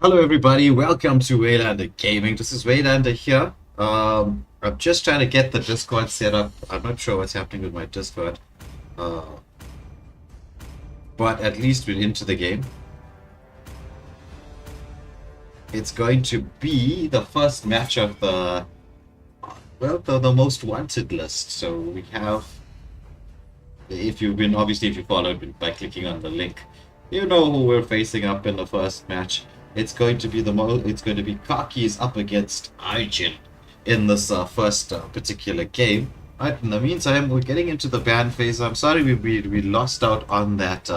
Hello everybody, welcome to Waylander Gaming. This is Waylander here. I'm just trying to get the Discord set up. I'm not sure what's happening with my Discord. Uh, but at least we're into the game. It's going to be the first match of the most wanted list. So we have, if you followed by clicking on the link, you know who we're facing up in the first match. It's going to be Kakis up against Arjun in this first particular game. Right, in the meantime, we're getting into the ban phase. I'm sorry we lost out on that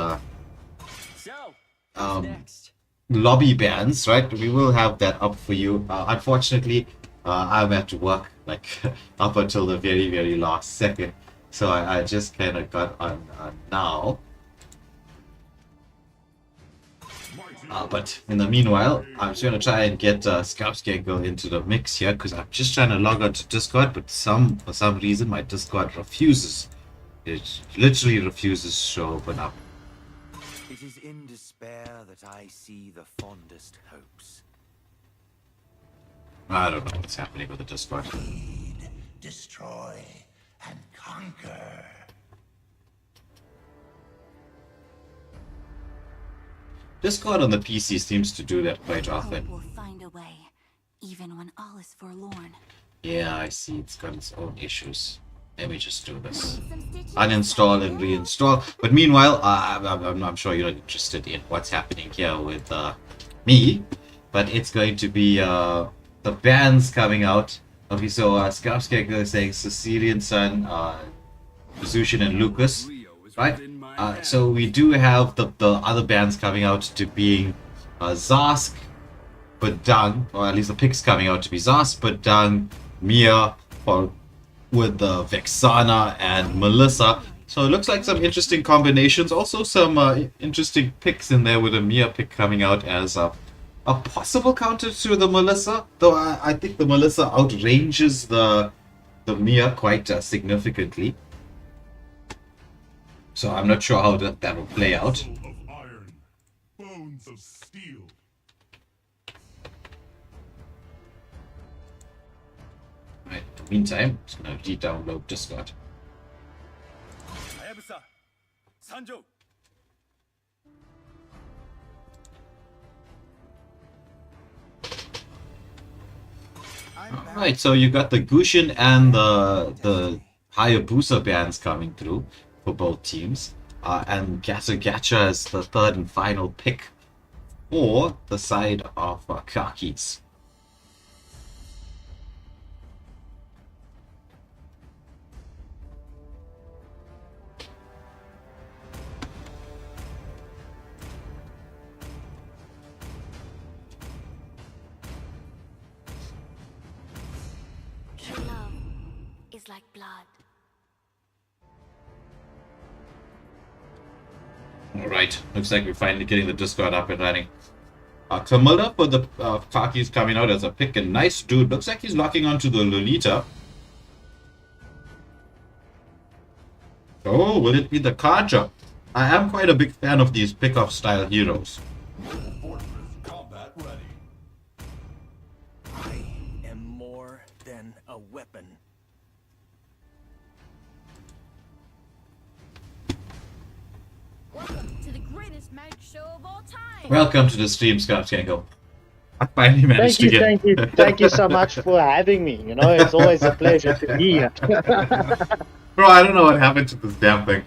lobby bans, right? We will have that up for you. Unfortunately, I'm at work like up until the very, very last second. So I just kind of got on now. But in the meanwhile, I'm just going to try and get Scoutskegel into the mix here because I'm just trying to log on to Discord, but for some reason my Discord refuses. It literally refuses to open up. It is in despair that I see the fondest hopes. I don't know what's happening with the Discord. Lead, destroy, and conquer. Discord on the PC seems to do that quite often. Hope will find a way, even when all is forlorn. Yeah, I see. It's got its own issues. Let me just do this. Uninstall and reinstall. But meanwhile, I'm sure you're not interested in what's happening here with me. But it's going to be the bands coming out. Okay, so Scoutskegel is saying Sicilian Sun, Zushin and Lucas. Right? So we do have the other bands coming out to being Zask, Badang, or at least the picks coming out to be Zask, Badang, Mia, with Vexana and Melissa. So it looks like some interesting combinations. Also some interesting picks in there with a Mia pick coming out as a possible counter to the Melissa. Though I think the Melissa outranges the Mia quite significantly. So I'm not sure how that will play out. Of iron, bones of steel. Right, in the meantime, I'm just gonna re-download Discord. Hayabusa, Sanjo. Alright, so you got the Gushin and the Hayabusa bands coming through for both teams. And Gacha is the third and final pick for the side of Kakis. Love is like blood. Alright, looks like we're finally getting the Discord up and running. Kamala for the Kakis coming out as a pick, a nice dude. Looks like he's locking onto the Lolita. Oh, will it be the Kaja? I am quite a big fan of these pick-off style heroes. Fortress combat ready. I am more than a weapon. Welcome to the greatest magic show of all time. Welcome to the stream, Scoutskegel. I finally managed to get... Thank you so much for having me. You know, it's always a pleasure to be here. Bro, I don't know what happened to this damn thing.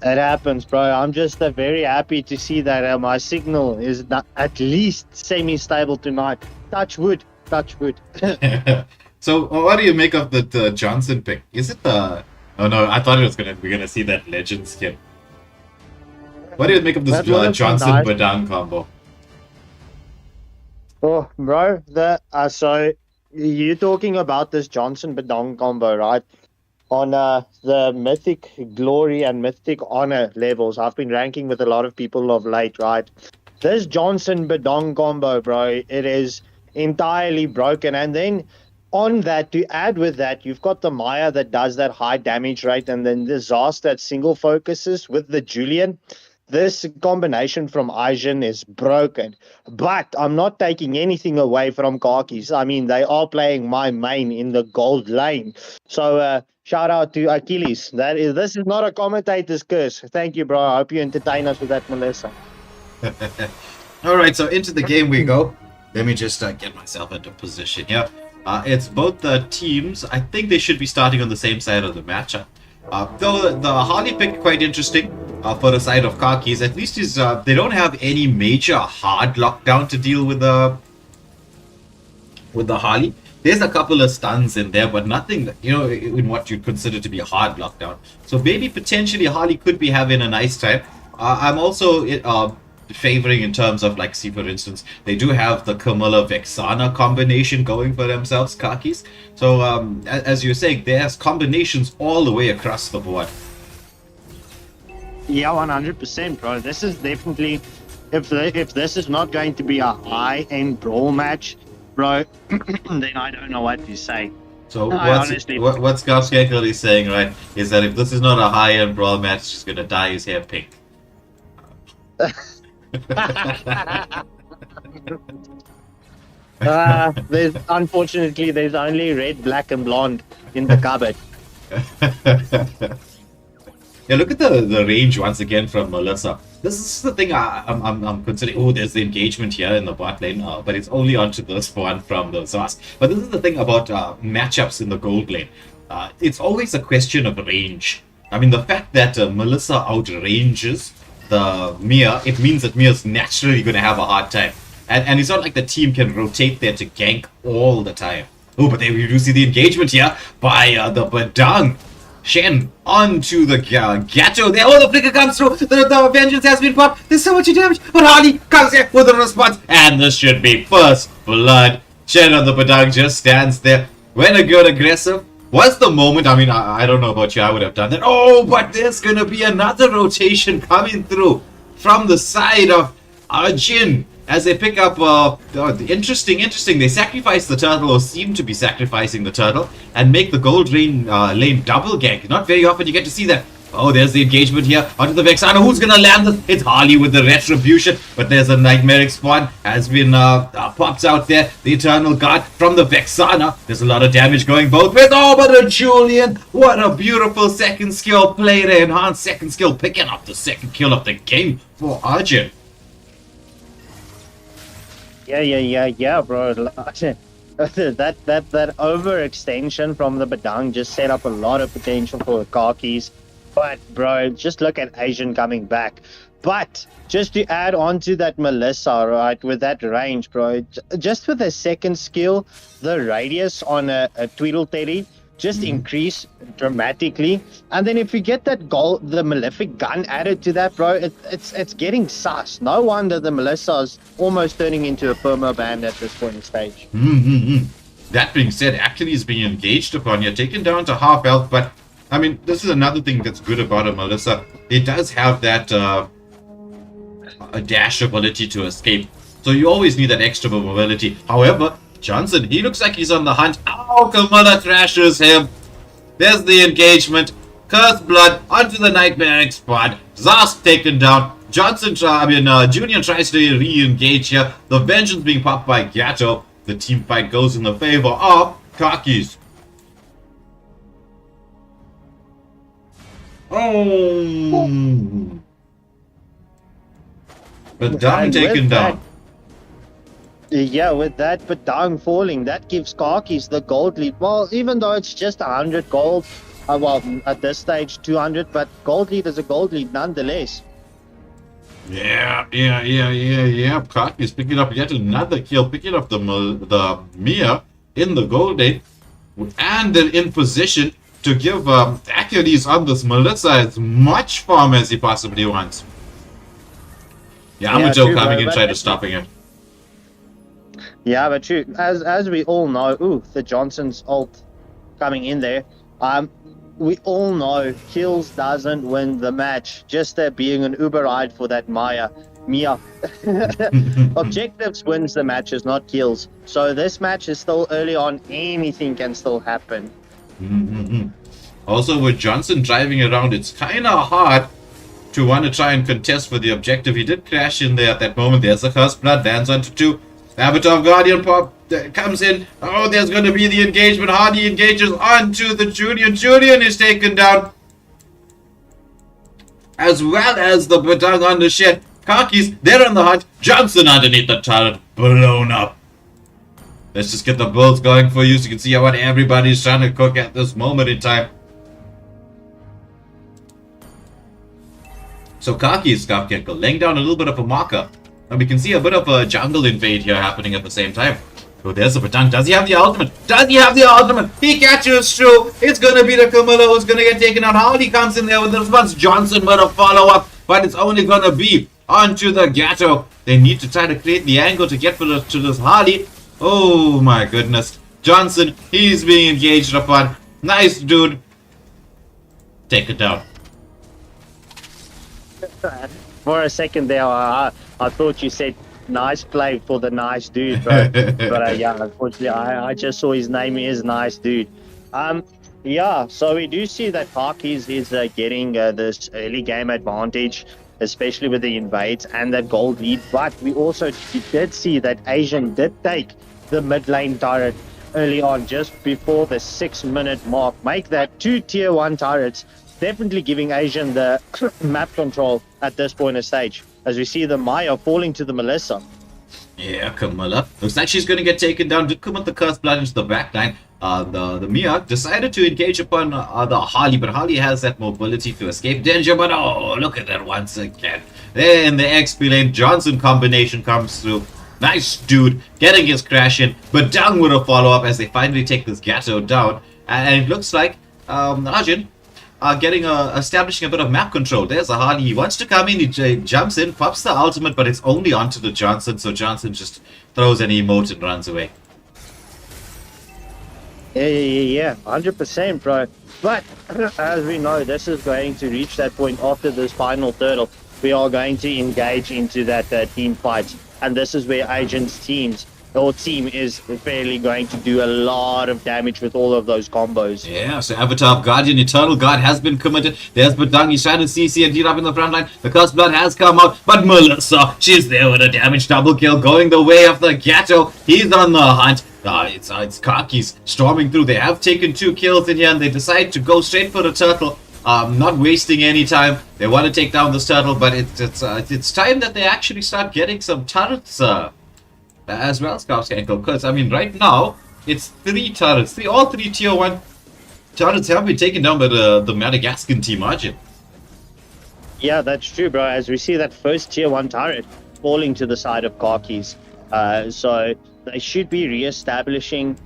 It happens, bro. I'm just very happy to see that my signal is at least semi-stable tonight. Touch wood, touch wood. So, what do you make of the Johnson pick? Is it the... Oh no, I thought we're gonna see that legend skin. What do you make of this Johnson-Badang combo? Oh, bro, so you're talking about this Johnson Badong combo, right? On the Mythic Glory and Mythic Honor levels, I've been ranking with a lot of people of late, right? This Johnson Badong combo, bro, it is entirely broken. And then on that, to add with that, you've got the Maya that does that high damage rate, and then the Zast that single focuses with the Julian. this combination from Aizen is broken. But I'm not taking anything away from Khakis. I mean, they are playing my main in the gold lane. So shout out to Achilles. This is not a commentator's curse. Thank you, bro. I hope you entertain us with that, Melissa. Alright, so into the game we go. Let me just get myself into position here. It's both the teams. I think they should be starting on the same side of the matchup. Though the Harley pick quite interesting for the side of Khakis. At least they don't have any major hard lockdown to deal with the Harley. There's a couple of stuns in there, but nothing, in what you'd consider to be a hard lockdown. So maybe potentially Harley could be having a nice time. I'm also favoring in terms of, like, see, for instance, they do have the Camilla Vexana combination going for themselves, Khakis. So as you're saying, there's combinations all the way across the board. Yeah, 100%, bro. This is definitely, if this is not going to be a high-end brawl match, bro, then I don't know what to say. So honestly, what Scarfscankle is saying, right, is that if this is not a high-end brawl match, she's gonna dye his hair pink. Unfortunately, there's only red, black, and blonde in the cupboard. Yeah, look at the range once again from Melissa. This is the thing I'm considering. Oh, there's the engagement here in the bot lane, but it's only onto this one from the Zas. But this is the thing about matchups in the gold lane. It's always a question of range. I mean, the fact that Melissa outranges the Mia, it means that Mia's naturally going to have a hard time. And it's not like the team can rotate there to gank all the time. Oh, but we do see the engagement here by the Badang. Shen onto the Gato there. Oh, the flicker comes through. The vengeance has been popped. There's so much damage. But Harley comes here with a response. And this should be first blood. Shen on the Badang just stands there. When a good aggressive. Was the moment, I mean, I don't know about you, I would have done that. Oh, but there's going to be another rotation coming through from the side of Jin. As they pick up, interesting. They sacrifice the turtle, or seem to be sacrificing the turtle, and make the gold lane double gank. Not very often you get to see that. Oh, there's the engagement here onto the Vexana. Who's gonna land this? It's Harley with the retribution, but there's a nightmaric spawn has been popped out there. The Eternal Guard from the Vexana. There's a lot of damage going both ways. Oh, but a Julian! What a beautiful second skill play there. Enhanced second skill, picking up the second kill of the game for Arjun. Yeah, bro. that overextension from the Badang just set up a lot of potential for the Khakis. But, bro, just look at Asian coming back. But, just to add on to that Melissa, right, with that range, bro, just with a second skill, the radius on a Tweedle Teddy just increase dramatically. And then if you get that the Malefic gun added to that, bro, it's getting sus. No wonder the Melissa is almost turning into a perma band at this point in stage. That being said, actually is being engaged upon here, taken down to half health, but I mean, this is another thing that's good about a Melissa. It does have that a dash ability to escape. So you always need that extra mobility. However, Johnson, he looks like he's on the hunt. Oh, Camilla thrashes him. There's the engagement. Cursed blood onto the nightmaric spot. Zask taken down. Johnson, Junior tries to re-engage here. The vengeance being popped by Gato. The team fight goes in the favor of Khakis. Oh. But Dang taken down. Yeah, with that Badang falling, that gives Khakis the gold lead. Well, even though it's just 100 gold, well, at this stage 200, but gold lead is a gold lead nonetheless. Yeah. Khakis picking up yet another kill, picking up the Mia in the gold lead, and then in position to give Achilles on this Melissa as much farm as he possibly wants. Yamato coming in, trying to stopping it. Yeah, but true. As we all know, the Johnson's ult coming in there. We all know kills doesn't win the match. Just there being an Uber ride for that Mia. Objectives wins the matches, not kills. So this match is still early on. Anything can still happen. Also, with Johnson driving around, it's kind of hard to want to try and contest for the objective. He did crash in there at that moment. There's the first blood, lands onto 2. Avatar of Guardian pop comes in. Oh, there's going to be the engagement. Hardy engages onto the Julian. Julian is taken down, as well as the Badang on the shed. Khakis, they're on the hunt. Johnson underneath the turret, blown up. Let's just get the builds going for you so you can see what everybody's trying to cook at this moment in time. So Kaki's Skafkenko laying down a little bit of a marker. And we can see a bit of a jungle invade here happening at the same time. So there's the Badang. Does he have the ultimate? Does he have the ultimate? He catches through. It's going to be the Camilla who's going to get taken out. Hardy comes in there with the response. Johnson with a follow-up. But it's only going to be onto the Gatto. They need to try to create the angle to get to this Hardy. Oh my goodness. Johnson, he's being engaged upon. Nice dude. Take it down. For a second there, I thought you said nice play for the nice dude, bro. But yeah, unfortunately, I just saw his name is Nice Dude. Yeah, so we do see that Parkies is getting this early game advantage, especially with the invades and that gold lead. But we also did see that Asian did take the mid lane turret early on, just before the 6-minute mark. Make that 2 tier 1 turrets, definitely giving Asian the map control at this point of stage, as we see the Maya falling to the Melissa. Yeah, Camilla. Looks like she's going to get taken down. Did commit the Curse Blood into the backline. The Mia decided to engage upon the Harley, but Harley has that mobility to escape danger. But oh, look at that once again. Then the XP lane Johnson combination comes through. Nice dude, getting his crash in, but down with a follow-up as they finally take this Gatto down. And it looks like Arjun establishing a bit of map control. There's a Harley. He wants to come in. He jumps in, pops the ultimate, but it's only onto the Johnson. So Johnson just throws an emote and runs away. Yeah, 100%, bro. But as we know, this is going to reach that point after this final turtle. We are going to engage into that team fight, and this is where Agent's team is fairly going to do a lot of damage with all of those combos. Yeah, so Avatar of Guardian, Eternal Guard has been committed. There's Badang, he's trying to CC and deal up in the front line. The Curse Blood has come out, but Melissa, she's there with a damage double kill, going the way of the Gatto. He's on the hunt. It's Kakis storming through. They have taken 2 kills in here, and they decide to go straight for the turtle. Not wasting any time. They want to take down this turtle, but it's time that they actually start getting some turrets as well, Skafkenko. Because I mean, right now it's 3 turrets. All 3 tier 1 turrets have been taken down by the Madagascan team, Arjun. Yeah, that's true, bro. As we see that first tier 1 turret falling to the side of Kakis, so they should be re-establishing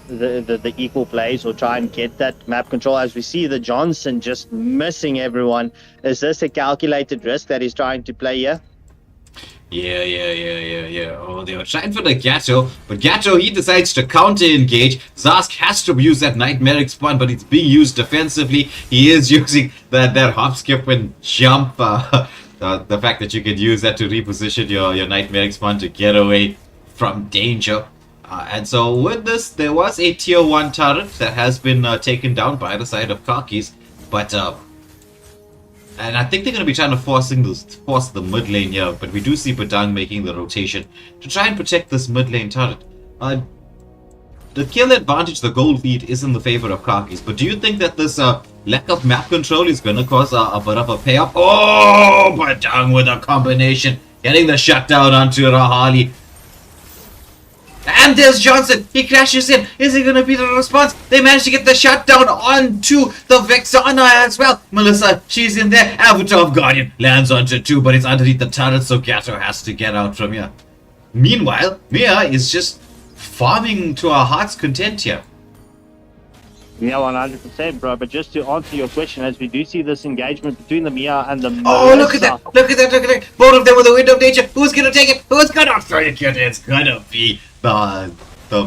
the equal plays or try and get that map control. As we see the Johnson just missing everyone. Is this a calculated risk that he's trying to play here? Yeah. Oh, they were trying for the Gatto, but Gatto, he decides to counter-engage. Zask has to use that Nightmaric spawn, but it's being used defensively. He is using that hop, skip, and jump. The fact that you could use that to reposition your Nightmaric spawn to get away from danger. And so with this, there was a tier 1 turret that has been taken down by the side of Kakis, but and I think they're going to be trying to force the mid lane here, but we do see Badang making the rotation to try and protect this mid lane turret. The kill advantage, the gold lead, is in the favor of Kakis, but do you think that this lack of map control is going to cause a bit of a payoff? Oh, Badang with a combination, getting the shutdown onto Rahali. And there's Johnson. He crashes in. Is it going to be the response? They managed to get the shutdown onto the Vexana as well. Melissa, she's in there. Avatar of Guardian lands onto 2, but it's underneath the turret, so Gatto has to get out from here. Meanwhile, Mia is just farming to our heart's content here. Yeah, 100%, bro. But just to answer your question, as we do see this engagement between the Mia and the Oh, look at that. Look at that. Both of them with the Wind of Nature. Who's going to take it? Who's going to take it? It's going to be the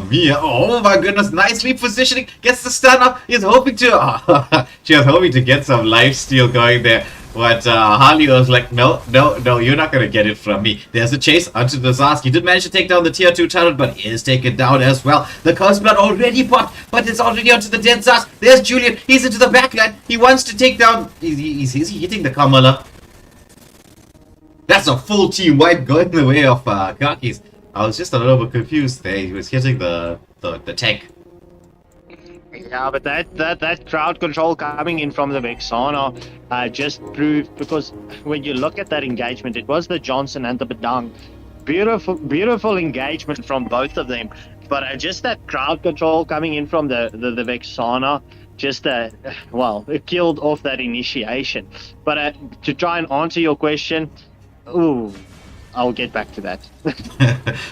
Mia. Oh my goodness, nicely positioning, gets the stun up. He's hoping to she was hoping to get some lifesteal going there, but Harley was like, no, you're not gonna get it from me. There's a chase onto the Zask. He did manage to take down the tier 2 turret, but he is taken down as well. The Curse Blood already popped, but it's already onto the dead Zask. There's Julian. He's into the backline. He wants to take down. He's hitting the Kamala. That's a full team wipe going the way of Kakis. I was just a little bit confused there. He was hitting the tank. Yeah, but that crowd control coming in from the Vexana just proved, because when you look at that engagement, it was the Johnson and the Badang. Beautiful engagement from both of them. But just that crowd control coming in from the Vexana, just it killed off that initiation. But to try and answer your question, I'll get back to that.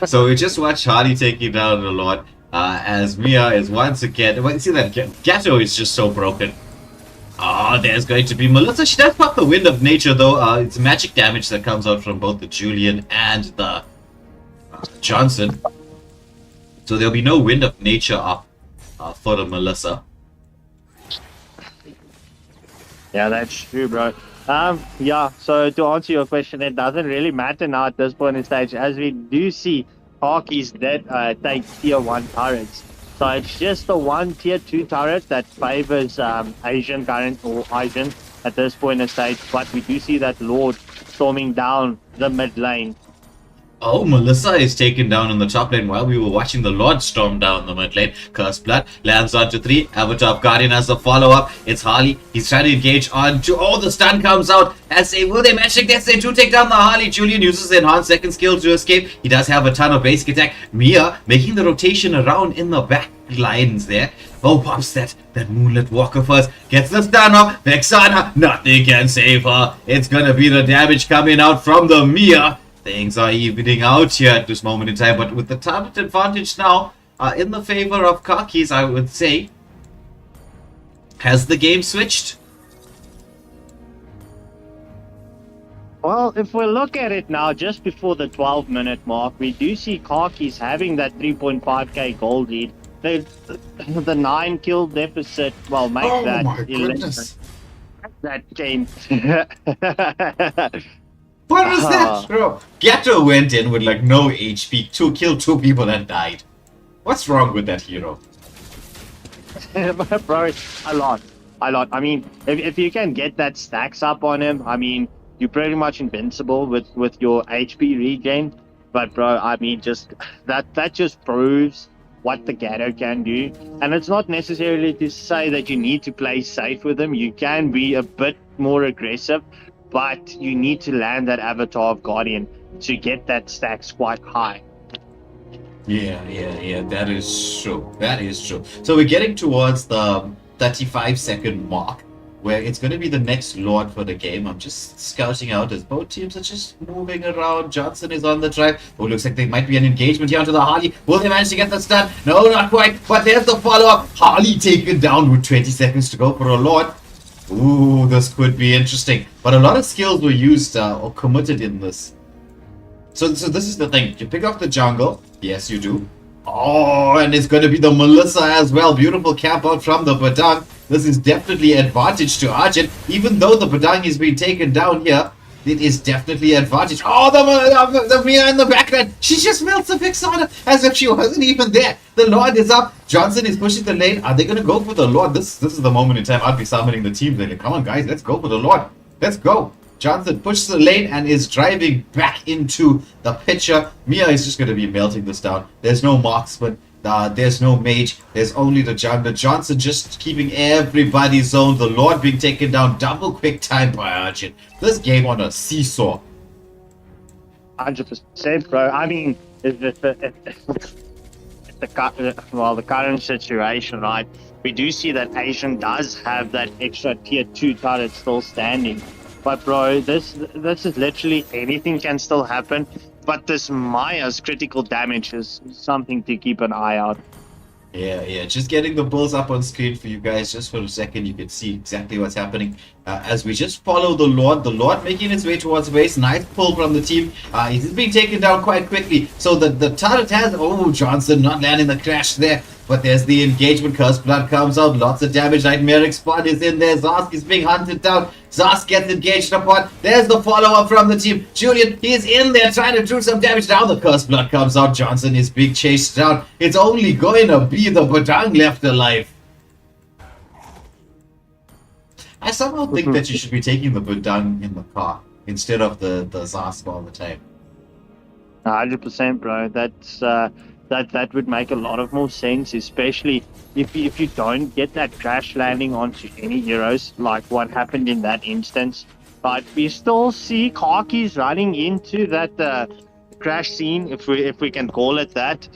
So we just watched Hardy taking down a lot. As Mia is once again... Well, see that Gatto is just so broken. There's going to be Melissa. She does pop the Wind of Nature, though. It's magic damage that comes out from both the Julian and the Johnson. So there'll be no Wind of Nature up for the Melissa. Yeah, that's true, bro. Yeah, so to answer your question, it doesn't really matter now at this point in stage, as we do see Harkies that take tier 1 turrets. So it's just the one tier 2 turret that favors Asian current or Asian at this point in stage, but we do see that Lord storming down the mid lane. Oh, Melissa is taken down in the top lane while we were watching the Lord storm down the mid lane. Cursed Blood lands onto 3. Avatar of Guardian as a follow-up. It's Harley. He's trying to engage onto... Oh, the stun comes out. Will they magic? Yes, they do take down the Harley. Julian uses the enhanced second skill to escape. He does have a ton of basic attack. Mia making the rotation around in the back lines there. Oh, pops that Moonlit Walker first. Gets the stun off. Vexana. Nothing can save her. It's gonna be the damage coming out from the Mia. Things are evening out here at this moment in time, but with the target advantage now in the favor of Kakis, I would say. Has the game switched? Well, if we look at it now, just before the 12-minute mark, we do see Kakis having that 3.5k gold lead. The 9 kill deficit, well, make that 11. That game. What was that, bro? Gatto went in with like no HP, killed 2 people and died. What's wrong with that hero? Bro, a lot. I mean, if you can get that stacks up on him, I mean, you're pretty much invincible with your HP regain. But bro, I mean, just that just proves what the Gatto can do. And it's not necessarily to say that you need to play safe with him. You can be a bit more aggressive, but you need to land that Avatar of Guardian to get that stacks quite high. Yeah, that is true. That is true. So we're getting towards the 35-second mark, where it's going to be the next Lord for the game. I'm just scouting out as both teams are just moving around. Johnson is on the drive. Oh, looks like there might be an engagement here onto the Harley. Will they manage to get the stun? No, not quite. But there's the follow-up. Harley taken down with 20 seconds to go for a Lord. Ooh, this could be interesting. But a lot of skills were used or committed in this. So this is the thing. You pick off the jungle. Yes, you do. Oh, and it's going to be the Melissa as well. Beautiful camp out from the Badang. This is definitely advantage to Argent. Even though the Badang is being taken down here, it is definitely advantage. Oh, the Mia in the backline. She just melts the Vexana as if she wasn't even there. The Lord is up. Johnson is pushing the lane. Are they going to go for the Lord? This is the moment in time I'd be summoning the team. They're like, come on, guys, let's go for the Lord. Let's go. Johnson pushes the lane and is driving back into the picture. Mia is just going to be melting this down. There's no marksman. There's no mage. There's only the jungler. Johnson just keeping everybody zoned. The Lord being taken down. Double quick time by Argent. This game on a seesaw. 100%, bro. I mean, the current situation, right? We do see that Asian does have that extra tier 2 turret still standing. But bro, this is literally anything can still happen. But this Maya's critical damage is something to keep an eye out. Yeah. Just getting the bulls up on screen for you guys just for a second. You can see exactly what's happening as we just follow the Lord. The Lord making his way towards base. Nice pull from the team. He's being taken down quite quickly. So the turret has... Oh, Johnson not landing the crash there. But there's the engagement. Cursed Blood comes out. Lots of damage. Nightmaric Spot is in there. Zosk is being hunted down. Zosk gets engaged upon. There's the follow-up from the team. Julian, he's in there trying to do some damage. Now the Cursed Blood comes out. Johnson is being chased down. It's only going to be the Badang left alive. I somehow think that you should be taking the Badang in the car. instead of the Zask all the time. 100%, bro. That would make a lot of more sense, especially if you don't get that crash landing onto any heroes, like what happened in that instance. But we still see Khakis running into that crash scene, if we can call it that.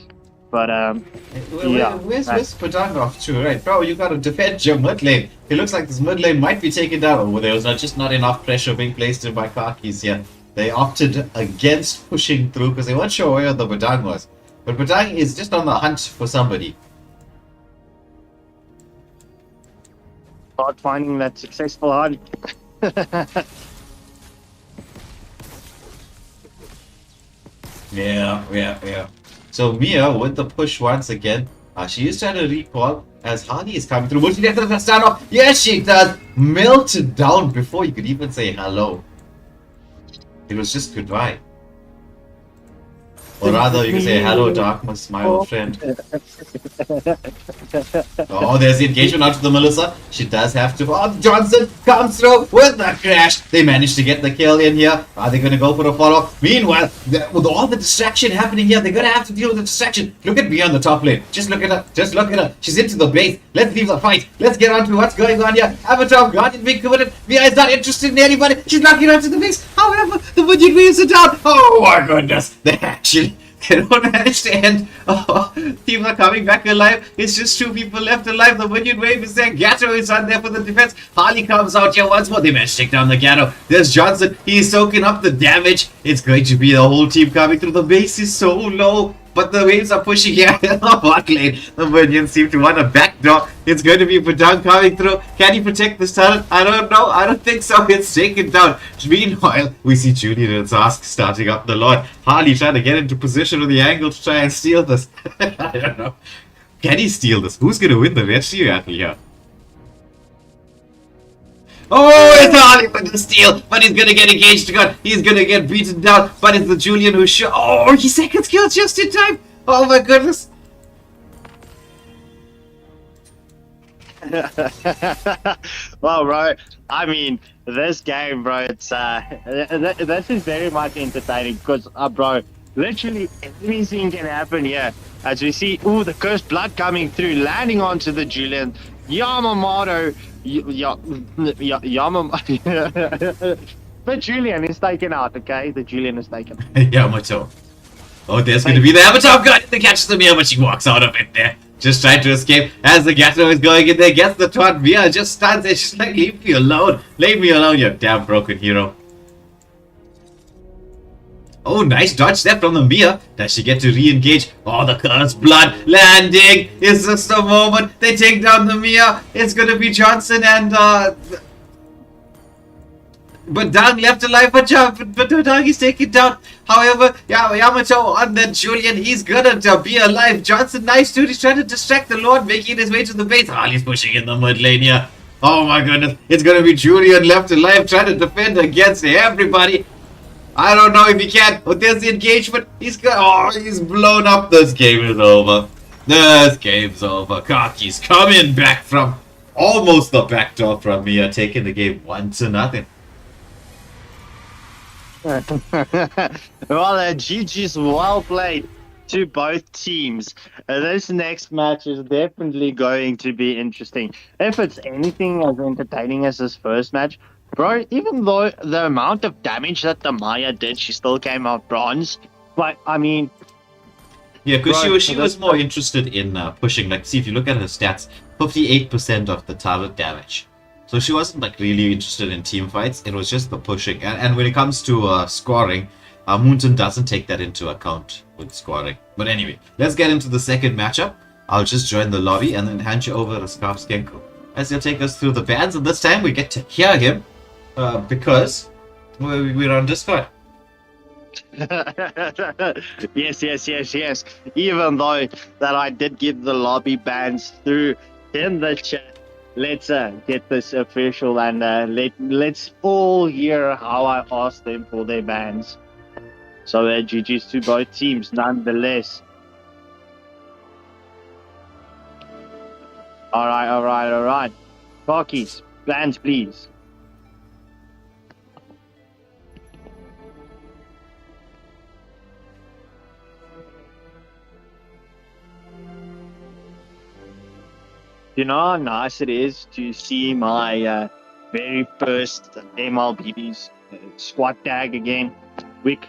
But yeah. Where's Padang off to? Right, bro, you gotta defend your mid lane. It looks like this mid lane might be taken down. Oh, there was just not enough pressure being placed in by Kakis here. They opted against pushing through because they weren't sure where the Padang was. But Padang is just on the hunt for somebody. Start finding that successful hunt. Yeah. So Mia with the push once again. She is trying to recall as Harley is coming through. Will she get the stand off? Yes, she does. Melted down before you could even say hello. It was just goodbye. Or rather, you can say hello, darkness, my old friend. Oh, there's the engagement onto the Melissa. She does have to. Oh, Johnson comes through with the crash. They managed to get the kill in here. Are they going to go for a follow? Meanwhile, with all the distraction happening here, they're going to have to deal with the distraction. Look at me on the top lane. Just look at her. Just look at her. She's into the base. Let's leave the fight. Let's get on to what's going on here. Avatar Guardian being committed. Mia is not interested in anybody. She's not getting onto the base. However, the budget waves are down. Oh my goodness. They actually. They don't manage to end. Oh, teams are coming back alive. It's just 2 people left alive. The Minion wave is there. Gatto is on there for the defense. Harley comes out here once more. They manage to take down the Gatto. There's Johnson. He's soaking up the damage. It's going to be the whole team coming through. The base is so low. But the waves are pushing here in the bot lane. The Minions seem to want a backdoor. It's going to be Padang coming through. Can he protect this talent? I don't know. I don't think so. It's taken down. Meanwhile, we see Julian and Zask starting up the Lord. Harley trying to get into position with the angle to try and steal this. I don't know. Can he steal this? Who's going to win the rescue battle here? Oh, it's Harley for the steal, but he's gonna get engaged again. He's gonna get beaten down, but it's the Julian who oh, he second skill just in time. Oh my goodness. Well, bro, I mean, this game, bro, it's this is very much entertaining because, bro, literally anything can happen here. As we see, ooh, the cursed blood coming through, landing onto the Julian. Yamamoto, but Julian is taken out, okay? The Julian is taken. Yamato. Oh, there's going to be the Avatar gun. They catch the Mia, but she walks out of it there. Just trying to escape as the Gatto is going in there. Gets the taunt. Mia just stands there. She's like, leave me alone. Leave me alone, you damn broken hero. Oh, nice dodge step from the Mia. Does she get to re-engage? Oh, the cursed blood landing. Is this the moment they take down the Mia? It's going to be Johnson and but Dang left alive, but Dang is taken down. However, Yamato on that Julian, he's gonna be alive. Johnson, nice dude, he's trying to distract the Lord, making his way to the base. Harley's pushing in the mid lane here. Oh my goodness, it's gonna be Julian left alive, trying to defend against everybody. I don't know if he can, but there's the engagement. He's blown up. This game is over. This game's over. Kaki's coming back from almost the backdoor from Mia, taking the game 1-0. Well, GG's well played to both teams. This next match is definitely going to be interesting. If it's anything as entertaining as this first match, bro, even though the amount of damage that the Maya did, she still came out bronze. But, I mean... Yeah, because she was more interested in pushing. Like, see, if you look at her stats, 58% of the target damage. So she wasn't like really interested in team fights. It was just the pushing. And when it comes to scoring, Moonton doesn't take that into account with scoring. But anyway, let's get into the second matchup. I'll just join the lobby and then hand you over to Scarf Skenko as he'll take us through the bans. And this time we get to hear him because we're on Discord. Yes. Even though that I did give the lobby bans through in the chat. Let's get this official and let's all hear how I asked them for their bans. So GG's to both teams nonetheless. Alright. Parkies, bans please. You know how nice it is to see my very first MLB's squad tag again. Wick,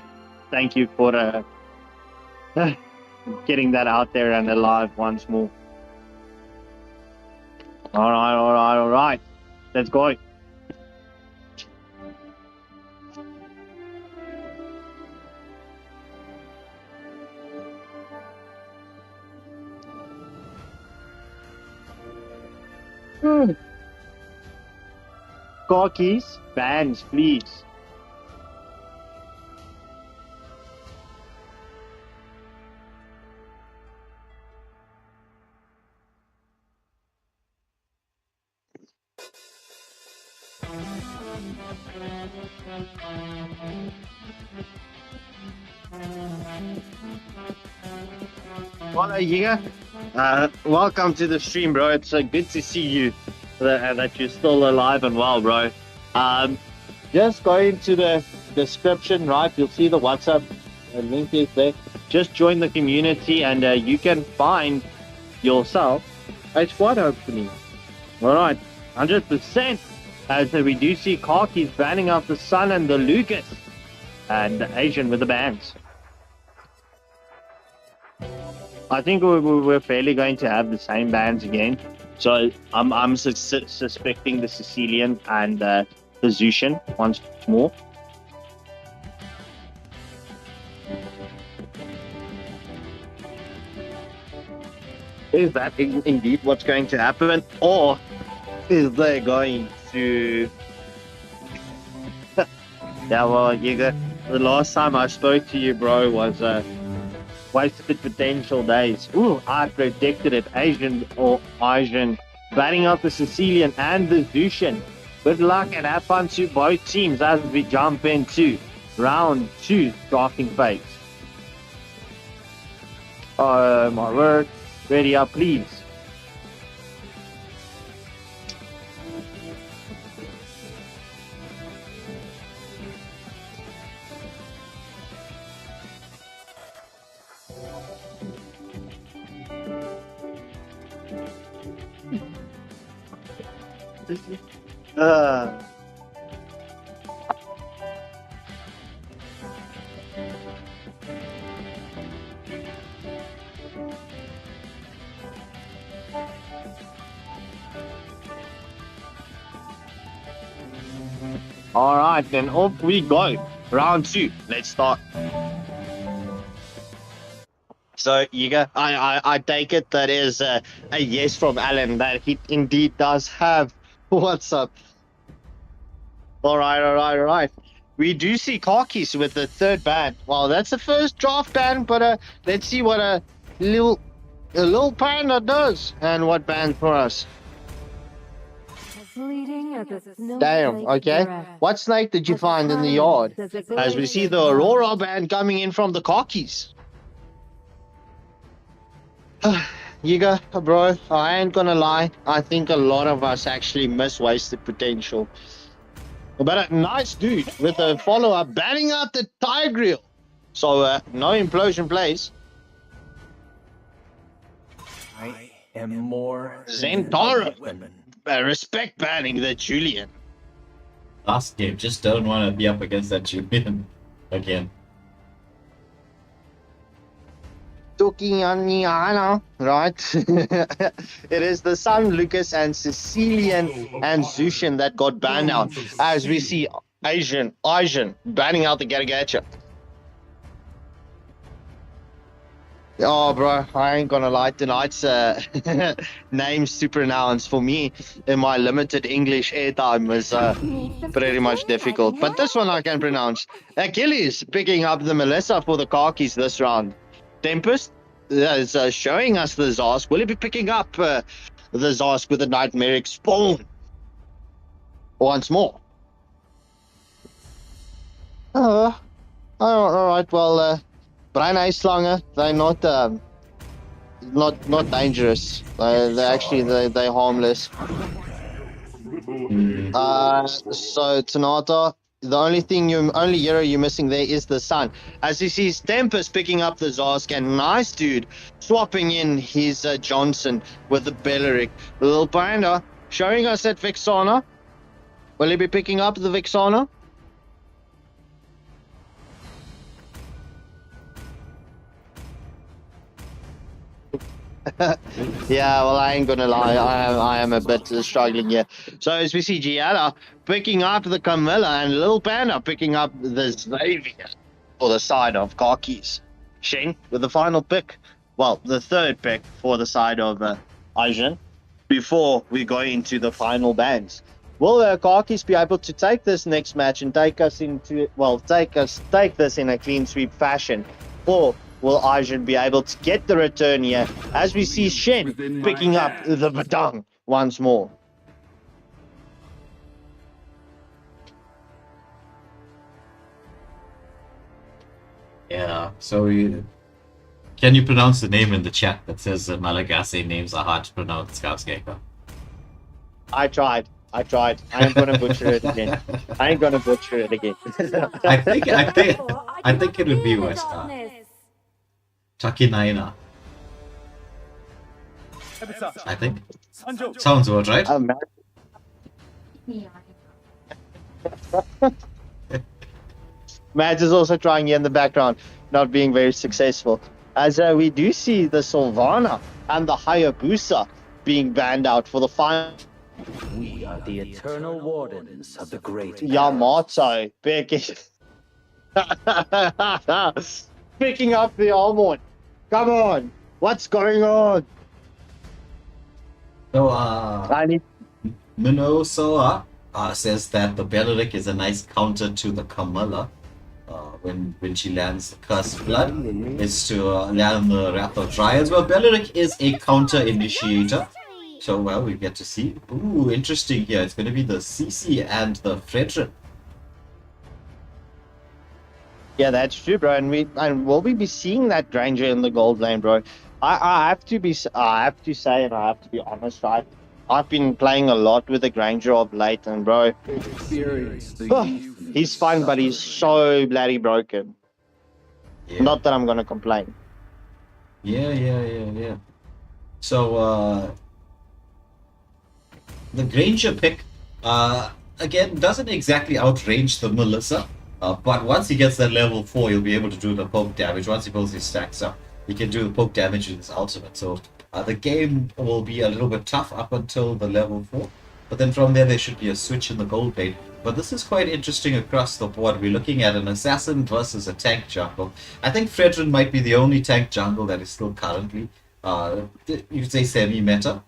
thank you for getting that out there and alive once more. All right. Let's go. Car keys, bands, please. Well, Yiga, welcome to the stream, bro. It's good to see you, that you're still alive and well, bro. Just go into the description, right? You'll see the WhatsApp link is there. Just join the community and you can find yourself a squad opening. All right, 100%. As we do see Khakis banning out the Sun and the Lucas, and the Asian with the bands. I think we're fairly going to have the same bands again. So I'm suspecting the Sicilian and the Zushan once more. Is that indeed what's going to happen? Or is they going to... Yeah, well, the last time I spoke to you, bro, was wasted potential days. Ooh, I predicted it. Asian batting out the Sicilian and the Zushan. Good luck and have fun to both teams as we jump into round 2 drafting phase. Oh my word. Ready up, please. All right, then off we go. Round 2. Let's start. So, Yiga, I take it that is a yes from Alan, that he indeed does have WhatsApp. All right. We do see Khakis with the 3rd ban. Well, that's the first draft ban, but let's see what a little panda does and what ban for us. Damn, okay. What snake did you find in the yard? As we see the Aurora band coming in from the Khakis. Yiga, bro, I ain't gonna lie. I think a lot of us actually miss wasted potential. But a nice dude with a follow-up banning out the Tigreal. So, no implosion plays. I am more Zentara. Respect banning the Julian. Last game, just don't want to be up against that Julian again. Tokianiana, right? It is the Sun, Lucas, and Sicilian and Zushan that got banned out. As we see Asian banning out the Garagacha. Oh, bro, I ain't gonna lie. Tonight's names to pronounce for me in my limited English airtime was pretty much difficult. But this one I can pronounce. Achilles picking up the Melissa for the Khakis this round. Tempest is showing us the Zarsk. Will he be picking up the Zarsk with the Nightmaric Spawn once more? All right, well, Brian Slanger, they're not dangerous. They're harmless. So Tanata, The only hero you're missing there is the sun. As you see, Tempest picking up the Zarscan. Nice dude, swapping in his Johnson with the Belleric. Little Panda showing us that Vexana. Will he be picking up the Vexana? Yeah, well, I ain't gonna lie. I am a bit struggling here. So as we see Giada picking up the Camilla and Little Panda picking up the Xavier for the side of Karkis. Shane with the final pick. Well, the third pick for the side of Aizen before we go into the final bands. Will Karkis be able to take this next match and take this in a clean sweep fashion, or will Aizen be able to get the return here as we see Shen picking up the Badang once more? Yeah, so can you pronounce the name in the chat that says Malagasy names are hard to pronounce, Scoutskaker? I tried. I ain't gonna butcher it again. I think it would be what Takinaina. I think sounds about right. Mads is also trying here in the background, not being very successful. As we do see the Sylvana and the Hayabusa being banned out for the final. We are the eternal wardens of the great Yamato picking picking up the Almond. Come on, what's going on? So I need Minosoa says that the Belleric is a nice counter to the Camilla. When she lands the Cursed Blood, is to land the Wrath of Dryads. Well, Belleric is a counter initiator. So, well, we get to see. Ooh, interesting here. It's going to be the CC and the Fredrin. Yeah, that's true, bro. And will we be seeing that Granger in the gold lane, bro? I have to say, and I have to be honest, right? I've been playing a lot with the Granger of late, and bro, he's fun, but he's so bloody broken. Yeah. Not that I'm gonna complain. Yeah. So, the Granger pick, again, doesn't exactly outrange the Melissa, but once he gets that level 4, he'll be able to do the poke damage. Once he builds his stacks up, he can do the poke damage with his ultimate. So the game will be a little bit tough up until the level 4, but then from there should be a switch in the gold lane. But this is quite interesting across the board. We're looking at an assassin versus a tank jungle. I think Fredrin might be the only tank jungle that is still currently, you could say, semi-meta.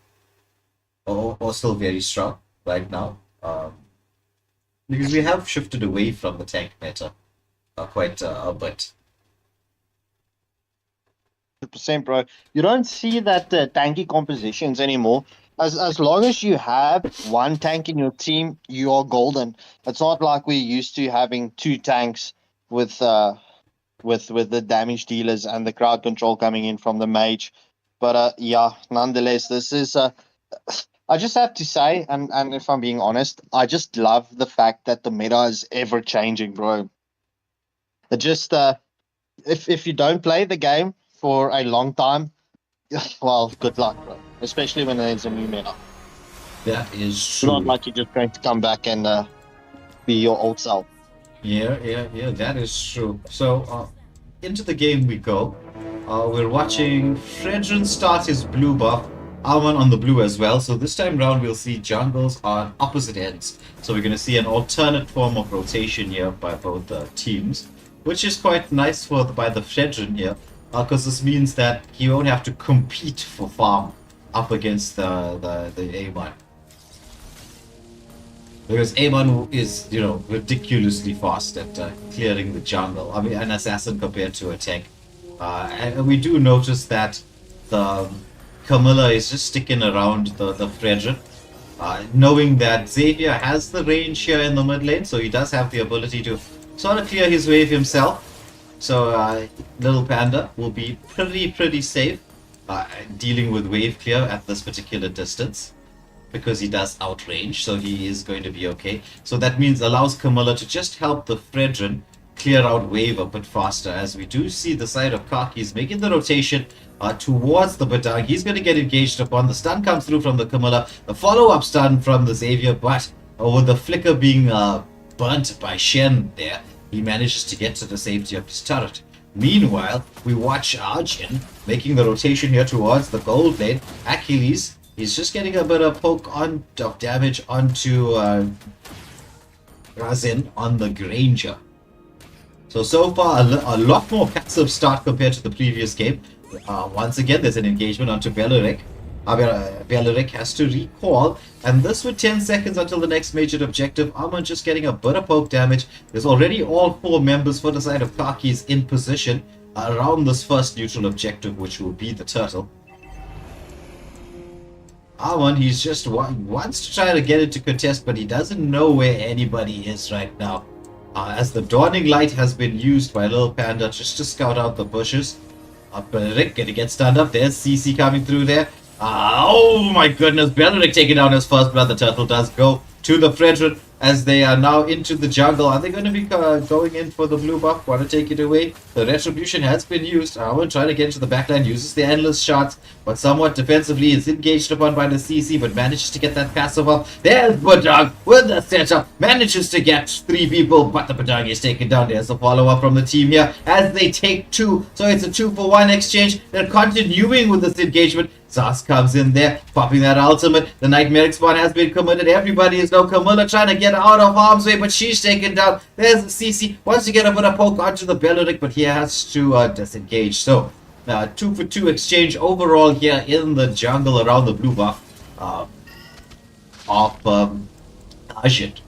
Or still very strong right now, because we have shifted away from the tank meta quite a bit. 100%, bro. You don't see that tanky compositions anymore. As long as you have one tank in your team, you are golden. It's not like we used to having two tanks with the damage dealers and the crowd control coming in from the mage. But yeah, nonetheless, this is I just have to say, and if I'm being honest, I just love the fact that the meta is ever changing, bro. It just if you don't play the game for a long time, well, good luck, bro. Especially when there's a new meta. That is It's true. not like you're just going to come back and be your old self. Yeah, that is true. So, into the game we go. We're watching Fredrin start his blue buff, Alman on the blue as well. So this time round we'll see jungles on opposite ends. So we're going to see an alternate form of rotation here by both teams, which is quite nice by the Fredrin here, because this means that he won't have to compete for farm up against the Amon. Because Amon is, ridiculously fast at clearing the jungle. I mean, an assassin compared to a tank. And we do notice that the Camilla is just sticking around the Fredrin, knowing that Xavier has the range here in the mid lane, so he does have the ability to sort of clear his wave himself. So Little Panda will be pretty safe dealing with wave clear at this particular distance. because he does outrange, so he is going to be okay. So that means allows Camilla to just help the Fredrin clear out wave a bit faster, as we do see the side of Kaki's making the rotation towards the Badang. He's going to get engaged upon. The stun comes through from the Camilla, the follow-up stun from the Xavier, but with the flicker being burnt by Shen there, he manages to get to the safety of his turret. Meanwhile, we watch Arjun making the rotation here towards the gold lane. Achilles, he's just getting a bit of poke of damage onto Razin on the Granger. So far, a lot more passive start compared to the previous game. Once again, there's an engagement onto Beleric. Beleric has to recall, and this with 10 seconds until the next major objective. Armand just getting a bit of poke damage. There's already all 4 members for the side of Kaki's in position around this first neutral objective, which will be the turtle. Armand, he's just wants to try to get into contest, but he doesn't know where anybody is right now. As the dawning light has been used by Lil Panda just to scout out the bushes. Beleric gonna get stunned up. There's CC coming through there. Oh my goodness, Beleric taking down his first blood. The turtle does go to the Fredrin as they are now into the jungle. Are they going to be going in for the blue buff? Want to take it away? The retribution has been used. Arwen trying to get into the backline, uses the endless shots, but somewhat defensively is engaged upon by the CC, but manages to get that passive off. There's Badang with the setup, manages to get 3 people, but the Badang is taken down. There's a follow-up from the team here as they take 2. So it's a 2-for-1 exchange. They're continuing with this engagement. Zas comes in there, popping that ultimate. The Nightmare spawn has been committed. Everybody is now Camilla trying to get out of harm's way, but she's taken down. There's the CC. Wants to get a bit of poke onto the Beleric, but he has to disengage. So, 2-for-2 exchange overall here in the jungle around the blue buff of Ajit.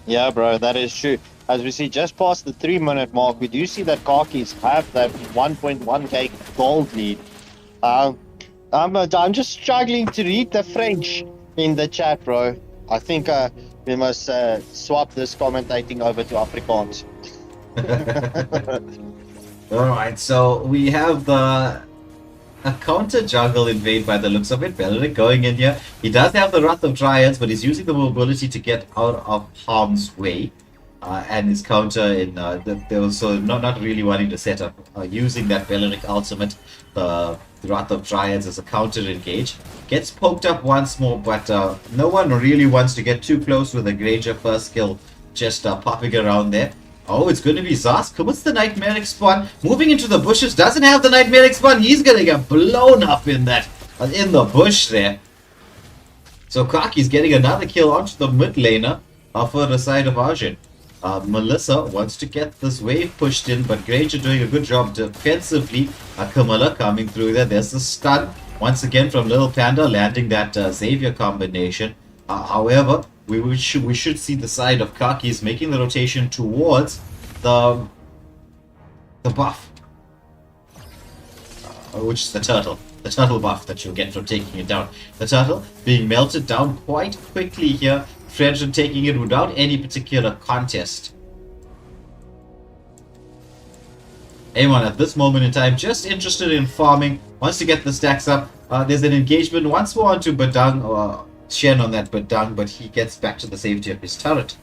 Yeah, bro, that is true. As we see just past the 3-minute mark, we do see that Kakis have that 1.1k gold lead. I'm just struggling to read the French in the chat, bro. I think we must swap this commentating over to Afrikaans. Alright, so we have a counter jungle invade by the looks of it. Beleric going in here. He does have the Wrath of Dryads, but he's using the mobility to get out of harm's way. And his counter in they were so not really wanting to set up using that Beleric ultimate, the Wrath of Dryads as a counter engage. Gets poked up once more, but no one really wants to get too close with the Granger first skill just popping around there. Oh, it's going to be Zas. Commits the Nightmaric spawn, moving into the bushes. Doesn't have the Nightmaric spawn. He's going to get blown up in the bush there. So Kaki's getting another kill onto the mid laner for the side of Arjun. Melissa wants to get this wave pushed in, but Granger doing a good job defensively. Camilla coming through there. There's the stun once again from Little Panda, landing that Xavier combination. However, we should see the side of Kakis making the rotation towards the buff, which is the turtle buff that you'll get from taking it down. The turtle being melted down quite quickly here. Fredrin taking it without any particular contest. Anyone at this moment in time just interested in farming, wants to get the stacks up. There's an engagement once more onto Badang, or Shen on that Badang, but he gets back to the safety of his turret.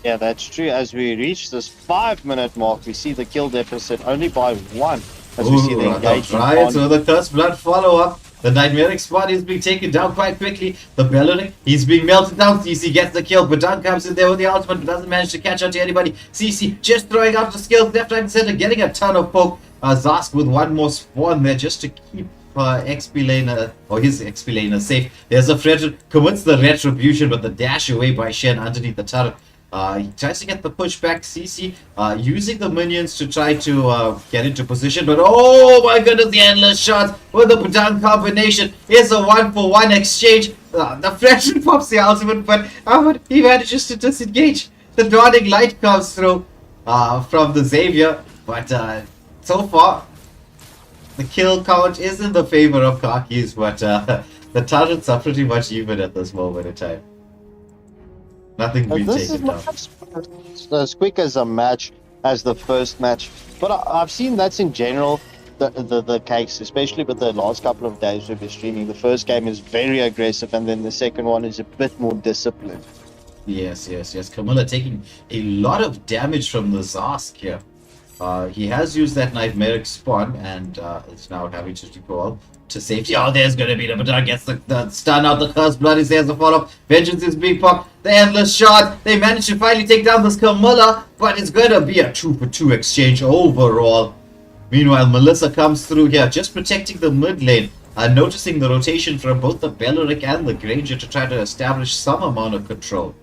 Yeah, that's true. As we reach this 5-minute mark, we see the kill deficit only by 1. As we see the engagement. Right, so the Cursed Blood follow-up. The Nightmaric spot is being taken down quite quickly. The Beleric, he's being melted down. CC gets the kill. Badang comes in there with the ultimate, but doesn't manage to catch on to anybody. CC just throwing out the skills left, right, and center, getting a ton of poke. Zask with one more spawn there just to keep XP laner, or his XP laner safe. There's a Fredrin, commits the retribution, but the dash away by Shen underneath the turret. He tries to get the push back. CC using the minions to try to get into position, but oh my goodness, the endless shots with the Badang combination. Here's a 1-for-1 exchange. The Fredrin pops the ultimate, but he manages to disengage. The dawning light comes through from the Xavier, but so far the kill count is in the favor of Kakis, but the turrets are pretty much even at this moment in time. Nothing being taken down. This is as quick as a match as the first match, but I've seen that's in general the case, especially with the last couple of days we've been streaming. The first game is very aggressive, and then the second one is a bit more disciplined. Yes. Camilla taking a lot of damage from the Zask here. He has used that Nightmaric Spawn and is now having to recall to safety. Oh, there's going to be the Badang gets the stun out. The Cursed Blood is there as a follow-up. Vengeance is being popped. The Endless Shot. They managed to finally take down this Camilla, but it's going to be a 2-for-2 exchange overall. Meanwhile, Melissa comes through here, just protecting the mid lane. Noticing the rotation from both the Belleric and the Granger to try to establish some amount of control.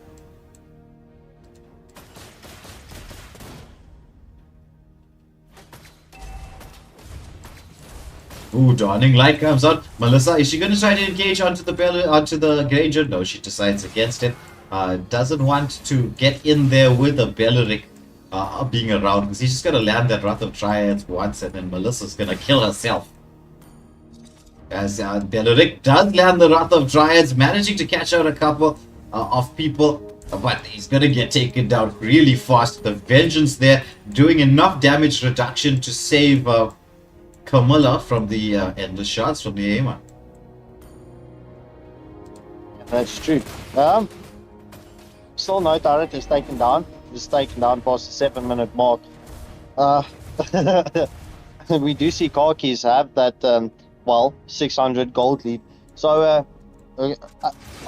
Ooh, Dawning Light comes out. Melissa, is she going to try to engage onto the Granger? No, she decides against it. Doesn't want to get in there with the Belleric being around, because he's just going to land that Wrath of Triads once, and then Melissa's going to kill herself. As Belleric does land the Wrath of Triads, managing to catch out a couple of people, but he's going to get taken down really fast. The Vengeance there doing enough damage reduction to save Camilla from the endless shots from the aimer. That's true. Still no turret is taken down. It's taken down past the 7-minute mark. We do see Khakis have that 600 gold lead. So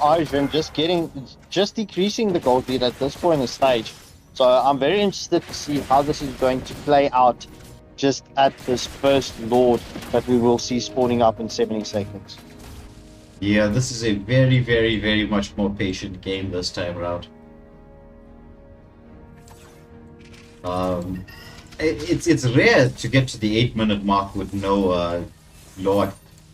Arjun just decreasing the gold lead at this point in the stage. So I'm very interested to see how this is going to play out just at this first Lord that we will see spawning up in 70 seconds. Yeah, this is a very, very, very much more patient game this time around. It's rare to get to the 8-minute mark with no Lord.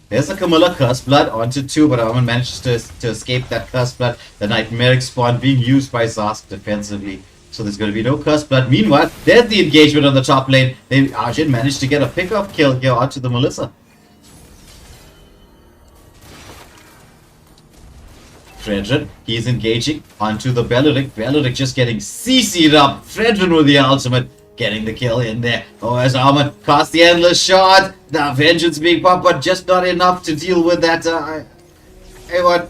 There's a Camilla Curse Blood onto 2, but Armin manages to escape that Curse Blood. The Nightmaric Spawn being used by Zask defensively. So there's going to be no Curse Blood. Meanwhile, there's the engagement on the top lane. Arjun managed to get a pickup kill here onto the Melissa. Fredrin, he's engaging onto the Belleric. Belleric just getting CC'd up. Fredrin with the ultimate, getting the kill in there. Oh, as Armin casts the Endless Shot. The Vengeance being popped, but just not enough to deal with that. A1.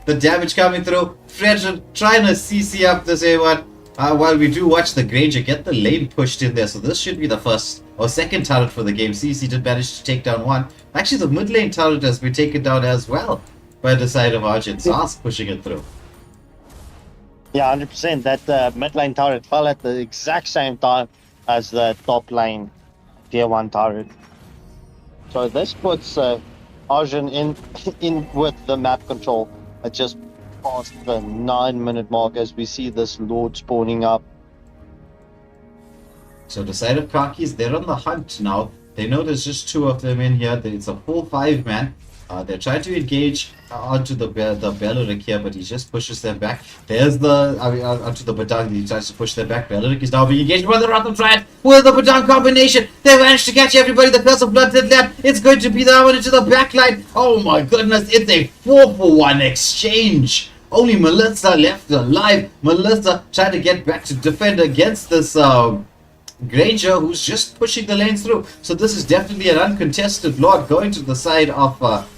The damage coming through. Fredrin trying to CC up this A1. While we do watch the Granger get the lane pushed in there, so this should be the first or second turret for the game. CC did manage to take down one. Actually, the mid lane turret has been taken down as well by the side of Arjun. Zask pushing it through. Yeah, 100%. That mid lane turret fell at the exact same time as the top lane tier 1 turret. So this puts Arjun in with the map control at just past the 9-minute mark as we see this Lord spawning up. So the side of Khakis, they're on the hunt now. They know there's just 2 of them in here. It's a full 5-man. They're trying to engage onto the Belleric here, but he just pushes them back. There's onto the Badang. He tries to push them back. Belleric is now being engaged by the Wrath of Triad with the Badang combination. They managed to catch everybody. The Curse of Blood did that. It's going to be that one into the backline. Oh my goodness, it's a 4-for-1 exchange. Only Melissa left alive. Melissa tried to get back to defend against this Granger, who's just pushing the lanes through. So this is definitely an uncontested Lord going to the side of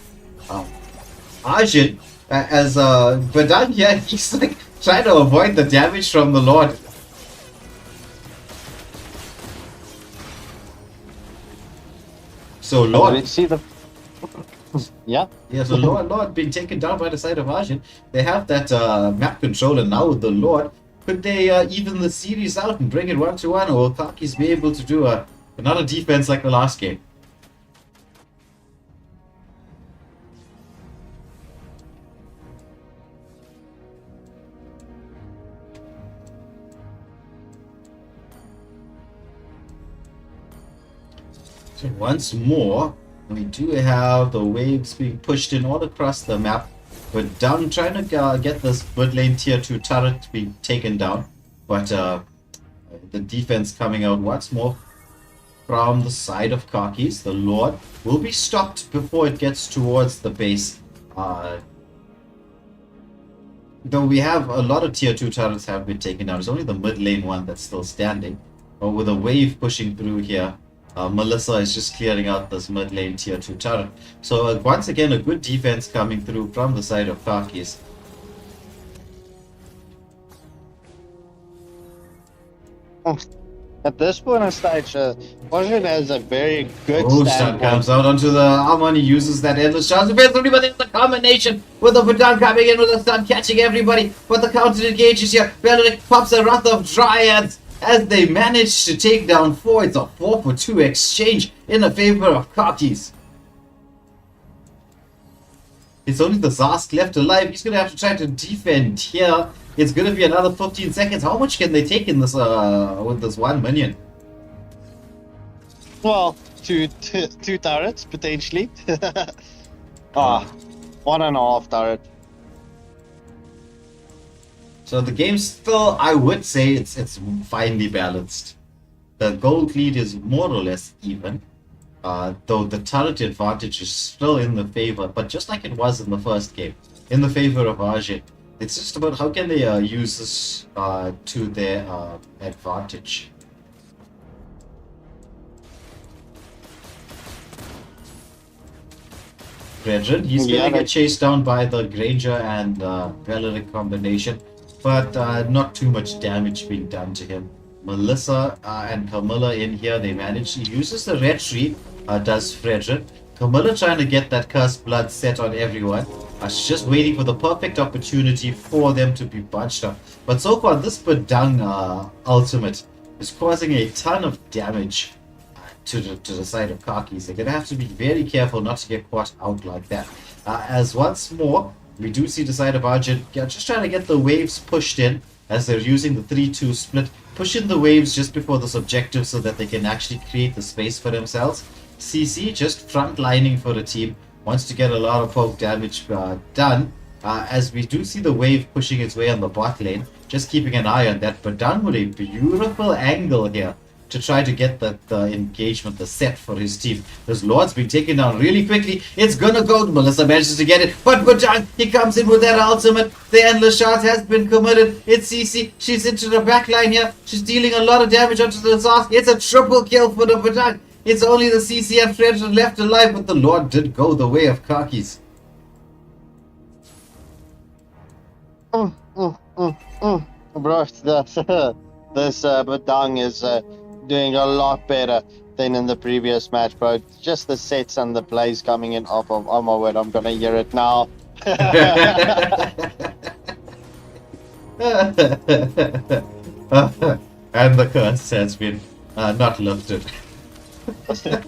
Arjun, as Badang here, he's like trying to avoid the damage from the Lord. So Lord, See the yeah. so Lord being taken down by the side of Arjun. They have that map controller now with the Lord. Could they even the series out and bring it 1-1, or will Khakis be able to do another defense like the last game? So once more, we do have the waves being pushed in all across the map. But down trying to get this mid lane tier 2 turret being taken down. But the defense coming out once more from the side of Khakis. The Lord will be stopped before it gets towards the base. Though we have a lot of tier 2 turrets have been taken down. It's only the mid lane one that's still standing. But with a wave pushing through here, Melissa is just clearing out this mid lane tier 2 turret. So once again, a good defense coming through from the side of Kakis. At this point in stage, Washington has a very good Oh, stun standpoint. comes out onto the Harmony, uses that endless charge defensively, but there's the combination with the Badang coming in with a stun, catching everybody. But the counter engages here. Benedict pops a Wrath of Dryads as they manage to take down 4. It's a 4-for-2 exchange in the favor of Kakis. It's only the Zask left alive. He's going to have to try to defend here. It's going to be another 15 seconds. How much can they take in this with this one minion? Well, two turrets potentially. 1.5 turret. So the game still, I would say, it's finely balanced. The gold lead is more or less even, though the turret advantage is still in the favor, but just like it was in the first game, in the favor of Arjun. It's just about how can they use this to their advantage. Fredrin, he's Yeah, gonna get but- chased down by the Granger and Valeric combination, but not too much damage being done to him. Melissa and Camilla in here, they manage. He uses the red tree, does Fredrin. Camilla trying to get that cursed blood set on everyone. She's just waiting for the perfect opportunity for them to be bunched up. But so far, this Badang ultimate is causing a ton of damage to the side of Kakis. They're going to have to be very careful not to get caught out like that. As once more, we do see the side of Arjun just trying to get the waves pushed in as they're using the 3-2 split. Push in the waves just before this objective so that they can actually create the space for themselves. CC just frontlining for the team. Wants to get a lot of poke damage done. As we do see the wave pushing its way on the bot lane. Just keeping an eye on that. But done with a beautiful angle here to try to get the engagement, the set for his team. This Lord's been taken down really quickly. It's gonna go. Melissa manages to get it. But Badang, he comes in with that ultimate. The endless shot has been committed. It's CC. She's into the back line here. She's dealing a lot of damage onto the Zask. It's a triple kill for the Badang. It's only the CC and Fredrin left alive, but the Lord did go the way of Kakis. Bro, this Badang is doing a lot better than in the previous match, bro. Just the sets and the plays coming in off of, oh my word, I'm gonna hear it now. And the curse has been not lifted.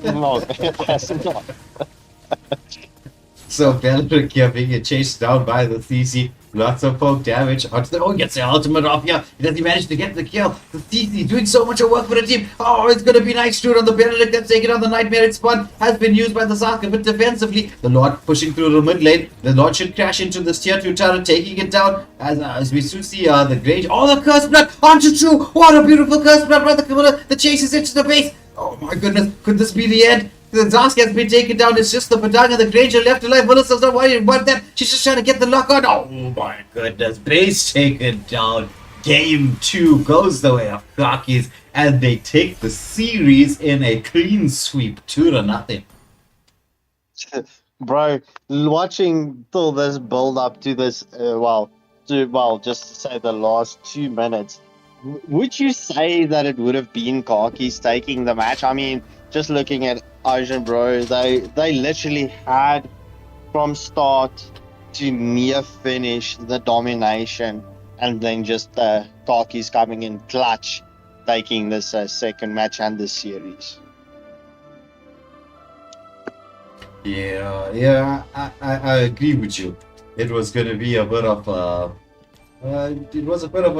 No, it has not. So Belric here being chased down by the CC. Lots of poke damage. Oh, he gets the ultimate off here. Does he manage to get the kill? The CC doing so much work for the team. Oh, it's going to be nice dude on the Benedict that's taking on the Nightmare spawn. Has been used by the Zark a bit defensively. The Lord pushing through the mid lane. The Lord should crash into this tier 2 turret, taking it down. As we soon see the Grange. Oh, the Curse Blood onto True. What a beautiful Curse Blood by the Camilla. The chase is into the base. Oh my goodness. Could this be the end? The Zask has been taken down. It's just the Badang and the Granger left alive. Melissa's not worried about that. She's just trying to get the lock on. Oh my goodness. Base taken down. Game 2 goes the way of Kakis. And they take the series in a clean sweep. 2-0. Bro, watching till this build up to this, just to say the last 2 minutes, would you say that it would have been Kakis taking the match? I mean, just looking at Arjun, bro, they literally had from start to near finish the domination, and then just Kakis coming in clutch, taking this second match and this series. Yeah, I agree with you. It was going to be a bit of a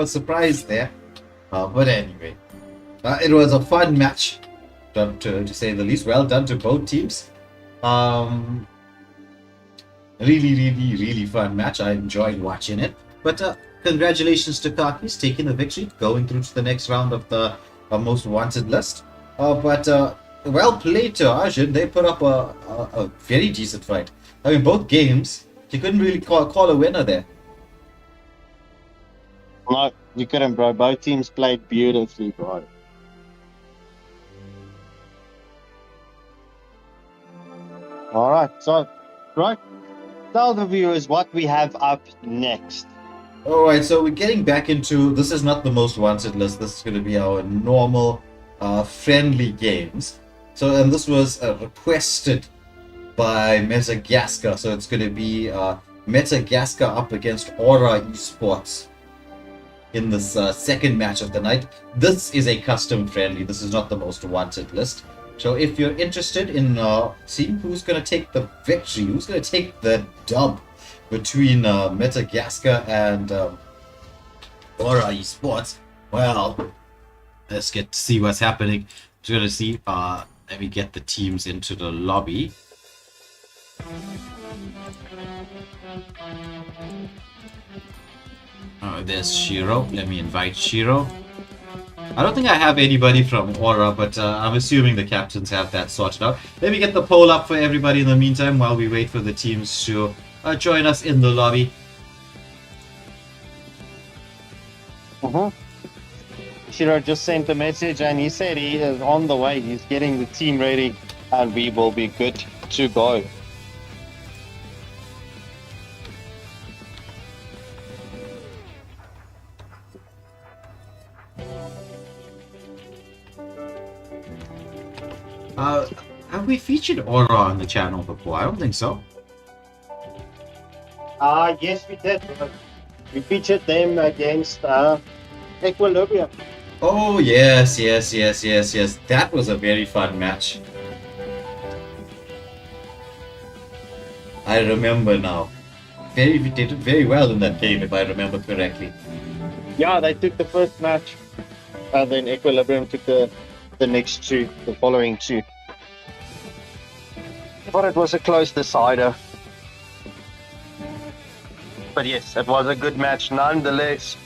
surprise there. But anyway, it was a fun match, to say the least. Well done to both teams. Really fun match. I enjoyed watching it. But congratulations to Kakis taking the victory, going through to the next round of the most wanted list. Well played to Arjun. They put up a very decent fight. I mean, both games, you couldn't really call a winner there. No, you couldn't, bro. Both teams played beautifully, bro. All right. So, right. Tell the viewers what we have up next. Alright, so we're getting back into, this is not the most wanted list, this is going to be our normal friendly games. So, and this was requested by Metagasker, so it's going to be Metagasker up against Aura Esports in this second match of the night. This is a custom friendly, this is not the most wanted list. So if you're interested in seeing who's going to take the victory, who's going to take the dub between Metagasker and Aura Esports, well, let's get to see what's happening. We're going to see, let me get the teams into the lobby. Oh, there's Shiro. Let me invite Shiro. I don't think I have anybody from Aura, but I'm assuming the captains have that sorted out. Let me get the poll up for everybody in the meantime while we wait for the teams to join us in the lobby. Shiro just sent a message and he said he is on the way. He's getting the team ready and we will be good to go. Have we featured Aura on the channel before? I don't think so. Yes, we did. We featured them against Equilibrium. Oh, yes. That was a very fun match. I remember now. They did very well in that game, if I remember correctly. Yeah, they took the first match, and then Equilibrium took the next two, the following two. But it was a close decider. But yes, it was a good match nonetheless.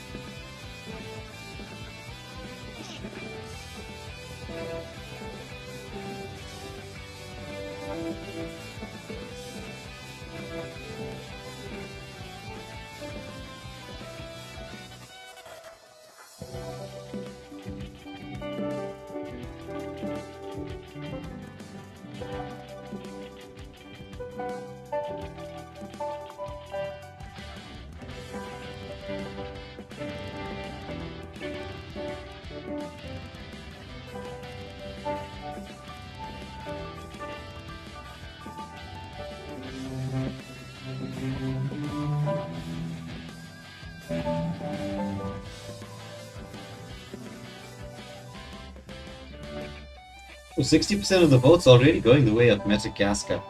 So 60% of the votes already going the way of Metagasker.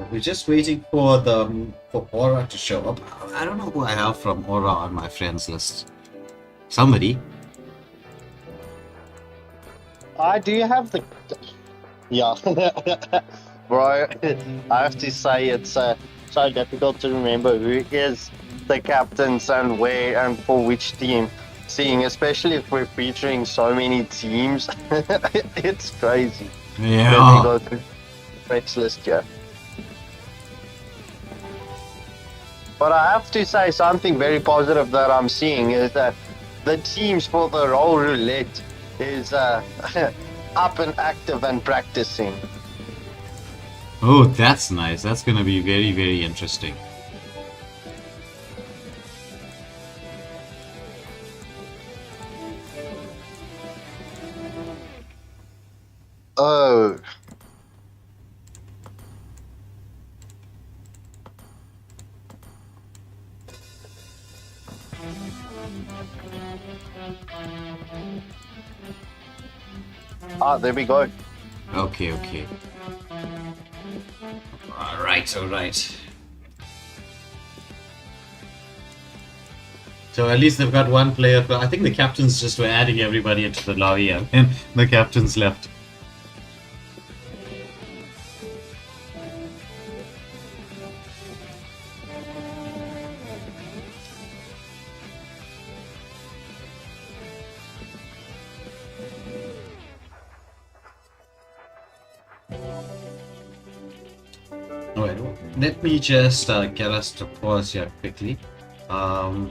We're just waiting for Aura to show up. I don't know who I have from Aura on my friends list. Somebody. Do you have the... Yeah. Bro, I have to say it's so difficult to remember who is the captains and where and for which team. Seeing, especially if we're featuring so many teams, it's crazy. Yeah. Let me go through the friends list here. But I have to say something very positive that I'm seeing is that the teams for the roll roulette is up and active and practicing. Oh, that's nice. That's going to be very, very interesting. Oh. There we go. Okay. Alright. So at least they've got one player. I think the captains just were adding everybody into the lobby and then the captains left. Alright, let me just get us to pause here quickly. And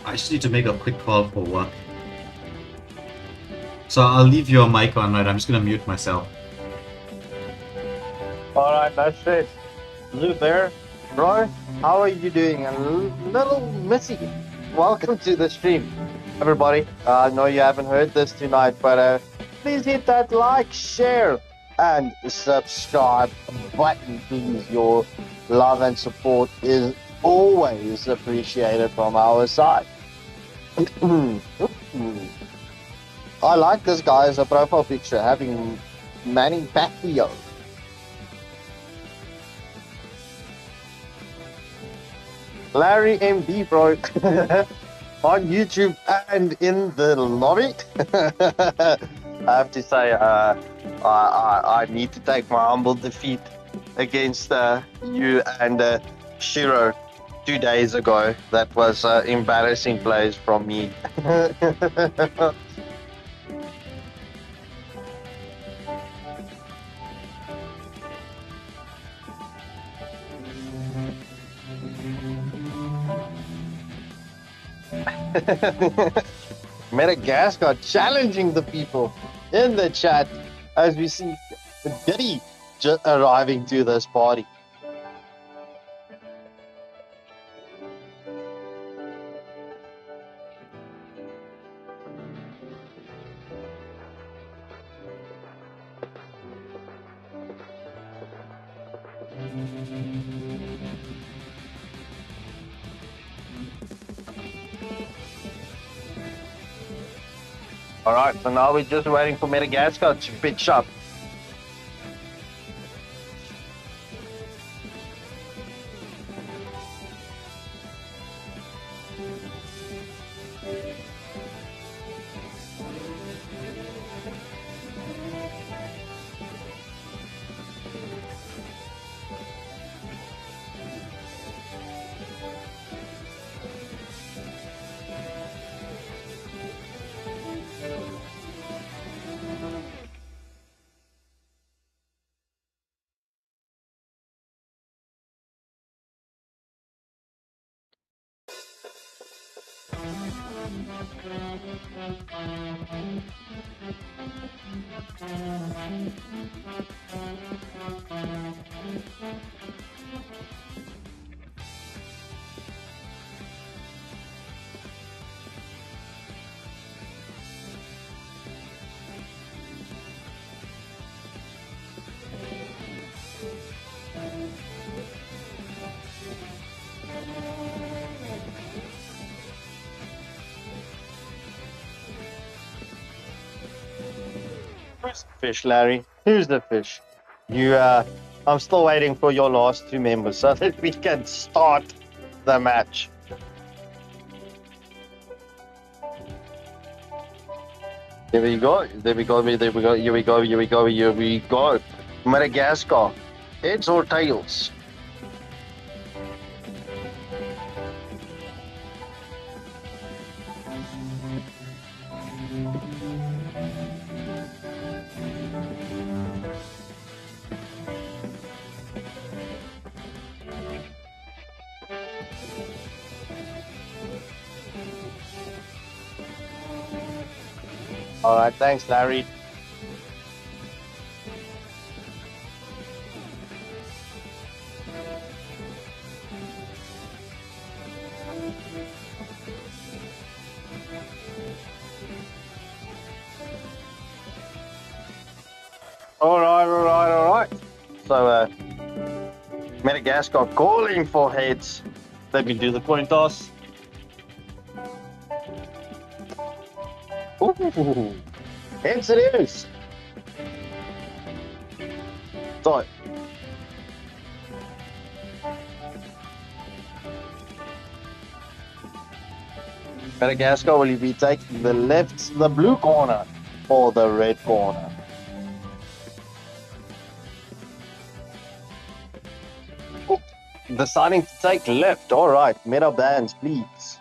I just need to make a quick call for work. So I'll leave your mic on, right? I'm just gonna mute myself. Alright, no stress. Luke there. Bro, how are you doing? A little missy. Welcome to the stream, everybody. I know you haven't heard this tonight, but please hit that like, share, and subscribe button, please. Your love and support is always appreciated from our side. I like this guy as a profile picture, having Manny Pacquiao. Larry MD, bro, on YouTube and in the lobby. I have to say, I need to take my humble defeat against you and Shiro 2 days ago. That was embarrassing plays from me. Madagascar challenging the people in the chat as we see Diddy just arriving to this party. Alright, so now we're just waiting for Madagascar to pitch up. Who's the fish, Larry? Who's the fish? I'm still waiting for your last two members so that we can start the match. There we go. There we go. There we go. Here we go. Here we go. Here we go. Madagascar. Heads or tails? All right, thanks, Larry. All right. So, Madagascar calling for heads. Let me do the coin toss. Ooh, heads it is. So, Madagascar, will you be taking the left, the blue corner, or the red corner? Ooh, deciding to take left. All right, meta bands, please.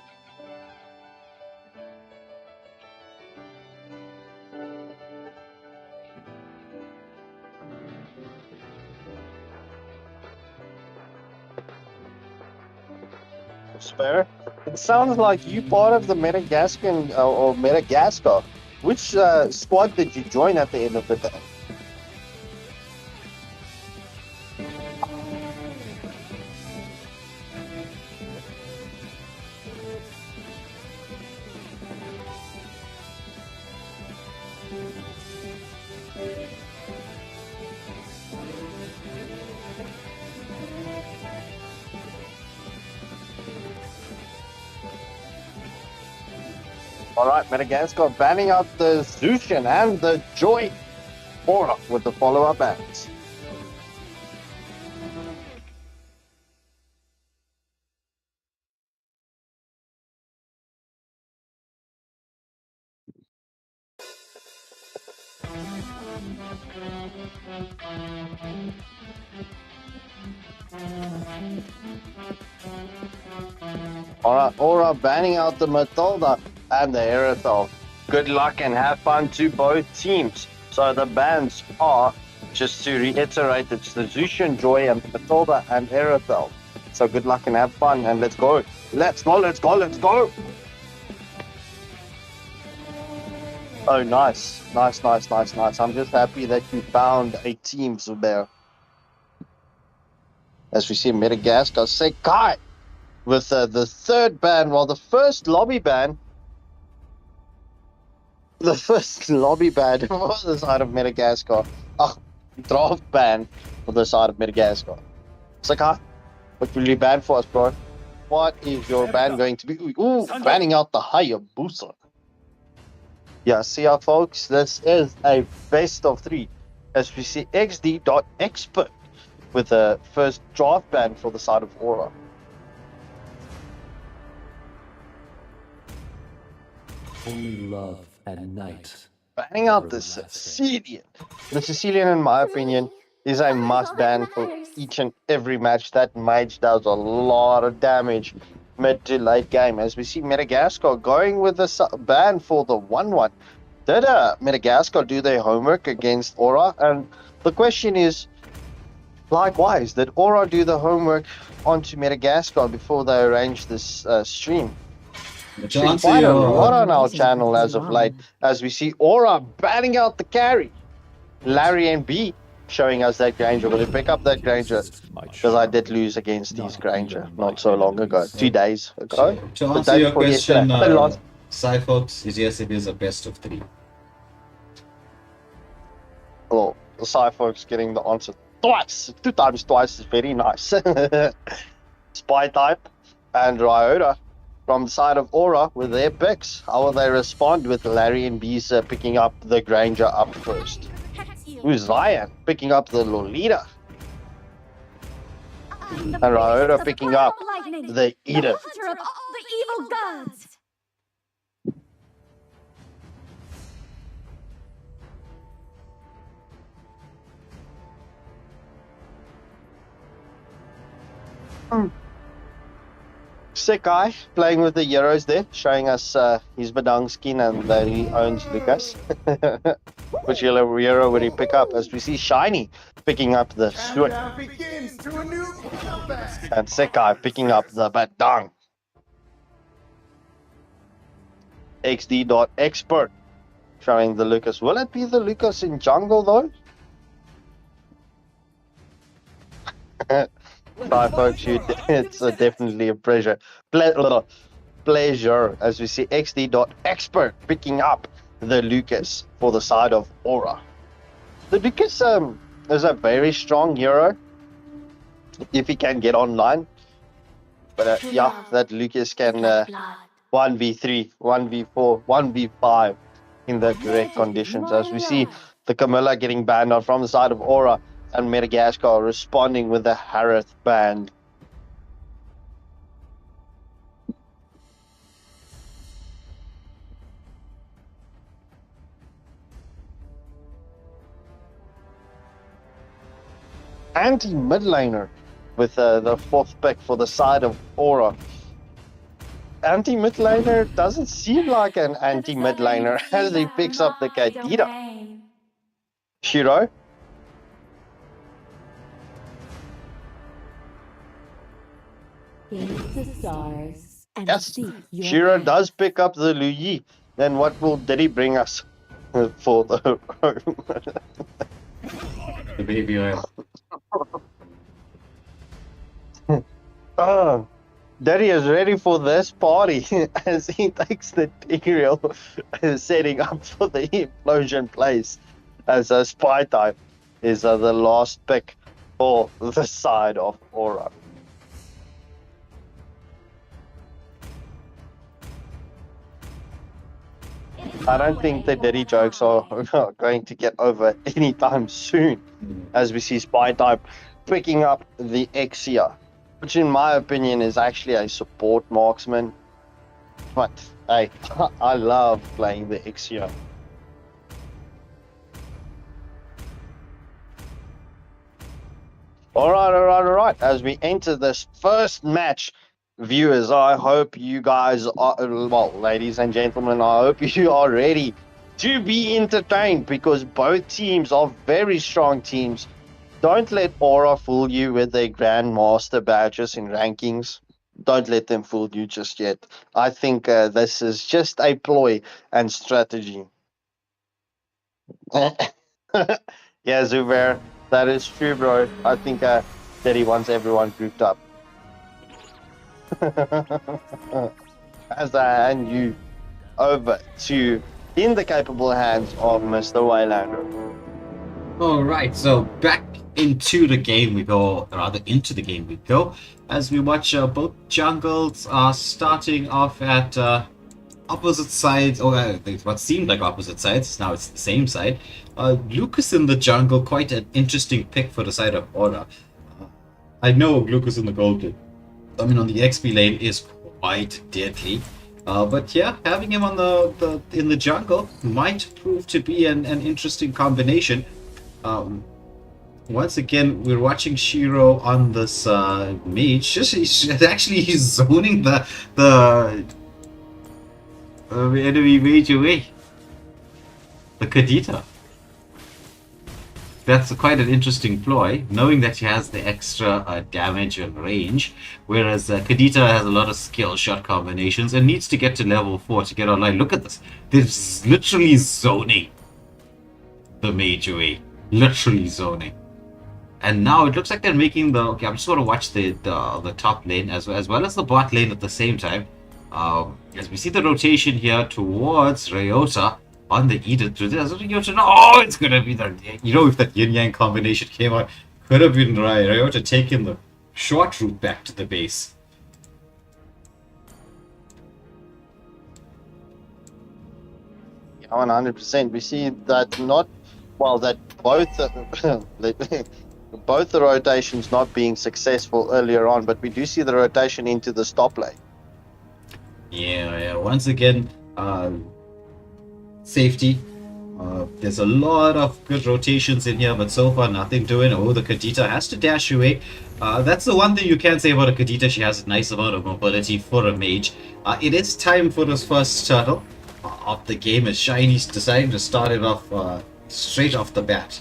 Spare. It sounds like you part of the Madagascan or Madagascar Which squad did you join at the end of the day? Alright, Madagascar banning out the Zushin and the Joy Aura with the follow-up bans. Alright, Aura banning out the Matilda and the Aerothel. Good luck and have fun to both teams. So the bans are, just to reiterate, it's the Zushin, Joy, and Matilda and Aerothel. So good luck and have fun, and let's go. Let's go, let's go, let's go! Oh, nice. Nice, nice, nice, nice. I'm just happy that you found a team, Zubair. As we see Madagascar say Kai with the third ban, while the first lobby ban for the side of Madagascar. Draft ban for the side of Madagascar. Sakai, what will you ban for us, bro? What is your ban going to be? Ooh, banning out the Hayabusa. Yeah, see how, folks, this is a best of 3. As we see XD.expert with the first draft ban for the side of Aura. Only love at night. Banning out the Sicilian. The Sicilian, in my opinion, is a must ban for each and every match. That mage does a lot of damage mid to late game. As we see Madagascar going with the ban for the 1-1. Did Madagascar do their homework against Aura? And the question is, likewise, did Aura do the homework onto Madagascar before they arranged this stream? To answer Quite a your lot on our channel as of late, as we see Aura banning out the carry. Larry and B showing us that Granger. Will he pick up that Granger? Because I did lose against these Granger not so long ago, 2 days ago. to The answer day your before question, yesterday. I lost. Cyphox is yes, it is a best of 3. Well, the Cyphox getting the answer twice. 2 times twice is very nice. Spy type and Ryota from the side of Aura with their picks. How will they respond with Larry and Bees picking up the Granger up first? Who's Zion picking up the Lolita? And Ryota picking up the Edith. Hunter of all the evil gods. Sick guy playing with the Euros there, showing us his Badang skin and that he owns Lucas. Which Euro would he pick up? As we see Shiny picking up the Switch. And Sick guy picking up the Badang. XD.expert showing the Lucas. Will it be the Lucas in jungle though? Bye, folks. It's definitely a pleasure. Pleasure, as we see XD.expert picking up the Lucas for the side of Aura. The Lucas is a very strong hero if he can get online. But yeah, that Lucas can 1v3, 1v4, 1v5 in the correct conditions. As we see the Camilla getting banned out from the side of Aura. And Madagascar responding with the Harith band. Anti-mid laner with the 4th pick for the side of Aura. Anti-mid laner doesn't seem like an anti-mid laner as he picks up the Kadira. Shiro. The stars and Yes, Shiro does pick up the Luyi. Then what will Diddy bring us? for the The baby oil. Oh, Daddy is ready for this party as he takes the Tigreal setting up for the implosion place as a spy type is the last pick for the side of Aura. I don't think the Diddy jokes are going to get over anytime soon as we see spy type picking up the Exia, which in my opinion is actually a support marksman. But hey, I love playing the Exia. Alright. As we enter this first match, viewers, I hope you guys are, well, ladies and gentlemen, I hope you are ready to be entertained because both teams are very strong teams. Don't let Aura fool you with their Grandmaster badges and rankings. Don't let them fool you just yet. I think this is just a ploy and strategy. Yeah, Zubair, that is true, bro. I think that he wants everyone grouped up. As I hand you over to in the capable hands of Mr. Waylander. Alright, so back into the game we go, rather into the game we go, as we watch both jungles are starting off at opposite sides, or what seemed like opposite sides, now it's the same side. Lucas in the jungle, quite an interesting pick for the side of Aura. I know Lucas in the gold lane, I mean on the XP lane is quite deadly. But yeah, having him on in the jungle might prove to be an interesting combination. Once again, we're watching Shiro on this mage. He's zoning the enemy mage away. The Kadita. That's quite an interesting ploy, knowing that she has the extra damage and range, whereas Kadita has a lot of skill shot combinations and needs to get to level 4 to get online. Look at this. They're literally zoning the mage away. Literally zoning. And now it looks like they're making the... Okay, I'm just going to watch the top lane as well as the bot lane at the same time. As we see the rotation here towards Ryota on the Edith. Oh, it's going to be the... You know, if that yin-yang combination came out, could have been Ryota taking the short route back to the base. Yeah, 100%. We see that not... Well, that both... both the rotations not being successful earlier on, but we do see the rotation into the stop lane. Yeah. Once again, safety. There's a lot of good rotations in here, but so far nothing doing. Oh, the Kadita has to dash away. That's the one thing you can say about a Kadita. She has a nice amount of mobility for a mage. It is time for this first turtle of the game as Shiny's deciding to start it off straight off the bat.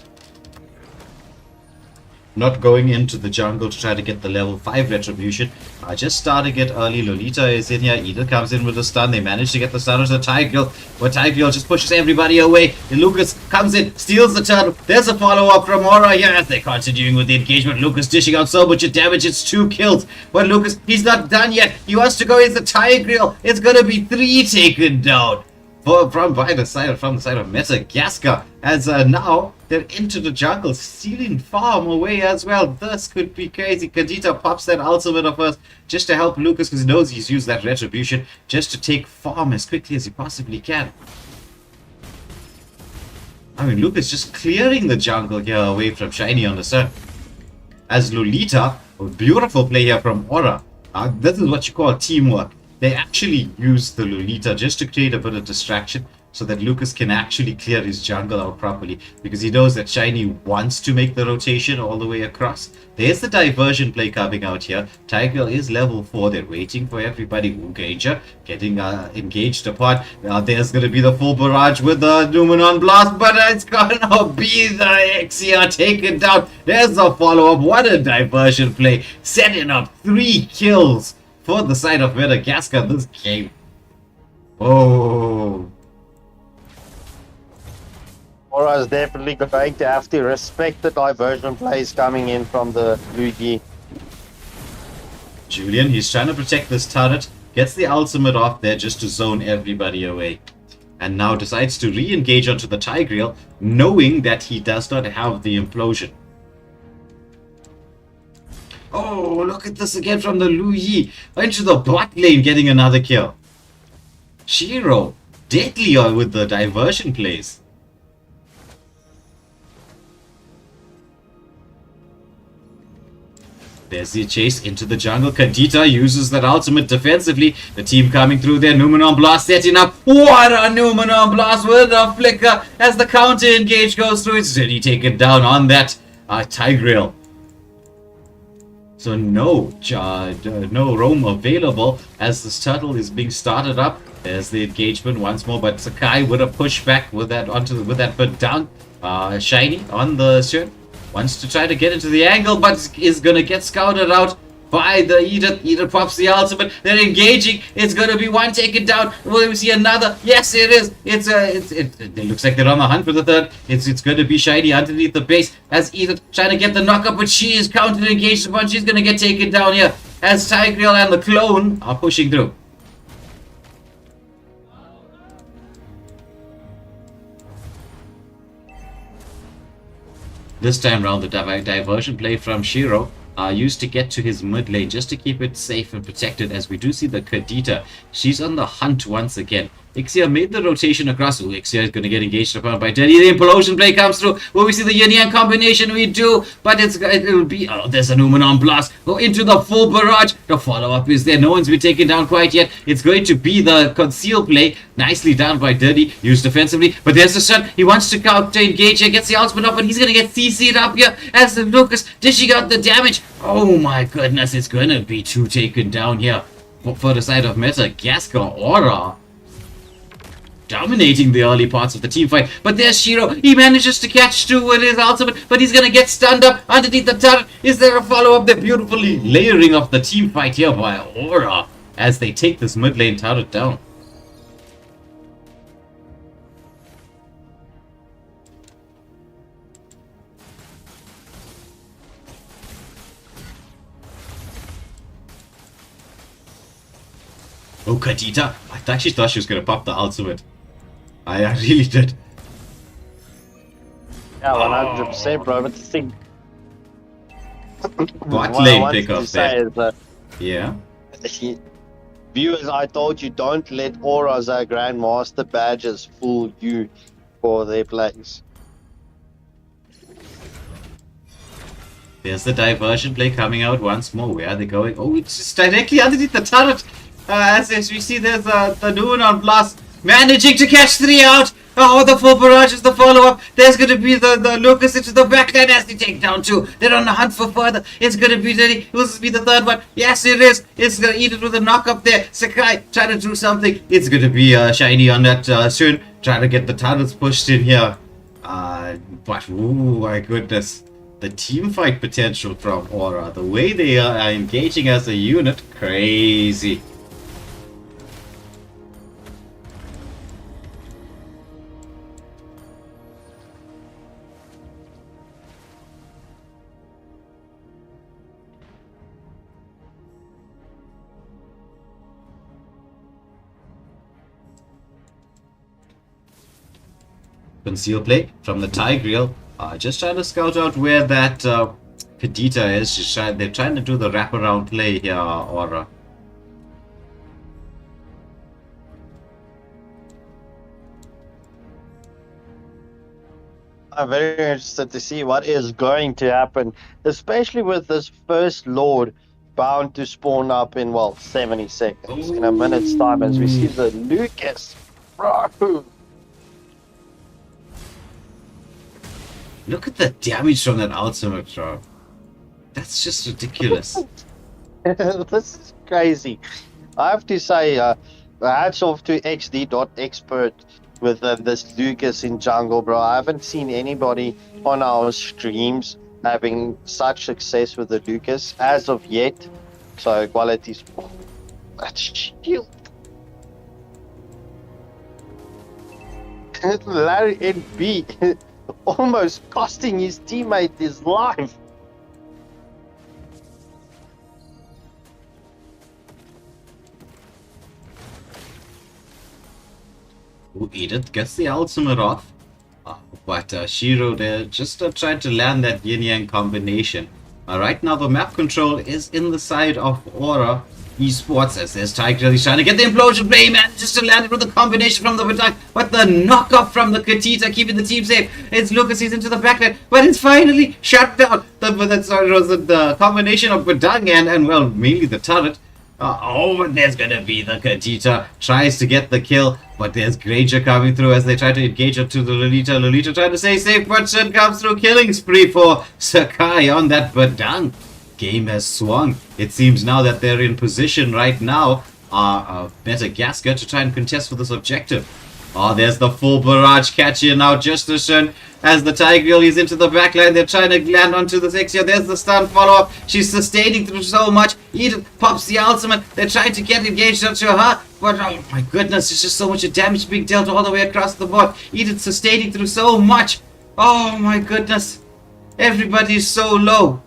Not going into the jungle to try to get the level 5 retribution. Just starting it early. Lolita is in here. Edith comes in with the stun. They manage to get the stun on the Tigreal, but Tigreal just pushes everybody away. And Lucas comes in, steals the turtle. There's a follow-up from Aura here as they're continuing with the engagement. Lucas dishing out so much damage. It's 2 kills. But Lucas, he's not done yet. He wants to go in the Tigreal. It's going to be 3 taken down. From the side of Madagascar, as now they're into the jungle, stealing farm away as well. This could be crazy. Kadita pops that ultimate of hers just to help Lucas because he knows he's used that retribution just to take farm as quickly as he possibly can. I mean, Lucas just clearing the jungle here away from Shiny on the sun. As Lolita, a beautiful play here from Aura. This is what you call teamwork. They actually use the Lolita just to create a bit of distraction so that Lucas can actually clear his jungle out properly because he knows that Shiny wants to make the rotation all the way across. There's the diversion play coming out here. Tigreal is level 4. They're waiting for everybody. Ugager getting engaged upon. There's going to be the full barrage with the Numenon Blast, but it's going to be the Exia taken down. There's a follow-up. What a diversion play. Setting up 3 kills for the side of Madagascar this game. Oh. Aura is definitely going to have to respect the diversion plays coming in from the Luigi. Julian, he's trying to protect this turret, gets the ultimate off there just to zone everybody away. And now decides to re-engage onto the Tigreal, knowing that he does not have the implosion. Oh, look at this again from the Luigi. Into the bot lane, getting another kill. Shiro, deadly with the diversion plays. There's the chase into the jungle. Kadita uses that ultimate defensively. The team coming through there. Numenon Blast setting up. What a Numenon Blast with a flicker as the counter engage goes through. It's really taken down on that Tigreal. So no roam available as this turtle is being started up. There's the engagement once more, but Sakai with a pushback with that with that bit down. Shiny on the shirt. Wants to try to get into the angle, but is gonna get scouted out by the Edith. Edith pops the ultimate. They're engaging. It's gonna be one taken down. Will we see another? Yes, it is. It looks like they're on the hunt for the third. It's gonna be Shiny underneath the base as Edith trying to get the knockup, but she is counter engaged upon. She's gonna get taken down here as Tigreal and the clone are pushing through. This time round, the diversion play from Shiro used to get to his mid lane just to keep it safe and protected, as we do see the Kadita. She's on the hunt once again. Ixia made the rotation across. Ixia is going to get engaged upon by Teddy. The implosion play comes through. Will we see the yin-yang combination? We do, but it'll be... Oh, there's a Numenon Blast. Go into the full barrage. The follow-up is there. No one's been taken down quite yet. It's going to be the conceal play. Nicely done by Dirty. Used defensively, but there's the shot. He wants to counter-engage here. Gets the ultimate up, but he's going to get CC'd up here as the Lucas dishing out the damage. Oh my goodness, it's going to be two taken down here for the side of Madagascar. Aura dominating the early parts of the team fight, but there's Shiro. He manages to catch two with his ultimate, but he's gonna get stunned up underneath the turret. Is there a follow-up? They're beautifully layering off the team fight here by Aura as they take this mid lane turret down. Oh, Kadita! I actually thought she was gonna pop the ultimate. I really did. Yeah, 100%, bro. But the thing. Bot lane pick up there. Is, Yeah. Viewers, I told you, don't let Aura's Grandmaster badges fool you for their plays. There's the diversion play coming out once more. Where are they going? Oh, it's just directly underneath the turret. As we see, there's the Numenon Blast managing to catch three out. Oh, the full barrage is the follow-up. There's going to be the Lucas into the backline as they take down two. They're on the hunt for further. It's going to be Diddy. Will this be the third one? Yes, it is. It's going to eat it with a knock-up there. Sakai trying to do something. It's going to be Shiny on that soon. Trying to get the turrets pushed in here. But, oh my goodness. The team fight potential from Aura. The way they are engaging as a unit. Crazy. Conceal play from the Tigreal. Just trying to scout out where that Kadita is. They're trying to do the wraparound play here, Aura. I'm very interested to see what is going to happen, especially with this first Lord bound to spawn up in, well, 70 seconds. In a minute's time, as we see the Lucas. Bro. Look at the damage from that ultimate throw. That's just ridiculous. This is crazy. I have to say, hats off to XD.expert with this Lucas in jungle, bro. I haven't seen anybody on our streams having such success with the Lucas as of yet. So, qualities. That's shield. Larry NB. almost costing his teammate his life. Ooh, Edith gets the ultimate off. But Shiro there just tried to land that yin-yang combination. Right now the map control is in the side of Aura Esports as there's Tiger. He's trying to get the implosion play, man, just to land it with the combination from the Badang. But the knock-up from the Katita keeping the team safe. It's Lucas, he's into the backline, but it's finally shut down. The combination of Badang and well, mainly the turret. There's gonna be the Katita. Tries to get the kill, but there's Granger coming through as they try to engage her to the Lolita. Lolita trying to stay safe, but Shin comes through. Killing spree for Sakai on that Badang. Game has swung. It seems now that they're in position right now. Madagascar to try and contest for this objective. There's the full barrage catching out just as soon as the Tigreal is into the backline. They're trying to land onto the Xia. There's the stun follow-up. She's sustaining through so much. Edith pops the ultimate. They're trying to get engaged onto her. But oh my goodness, there's just so much damage being dealt all the way across the board. Edith sustaining through so much. Oh my goodness. Everybody's so low.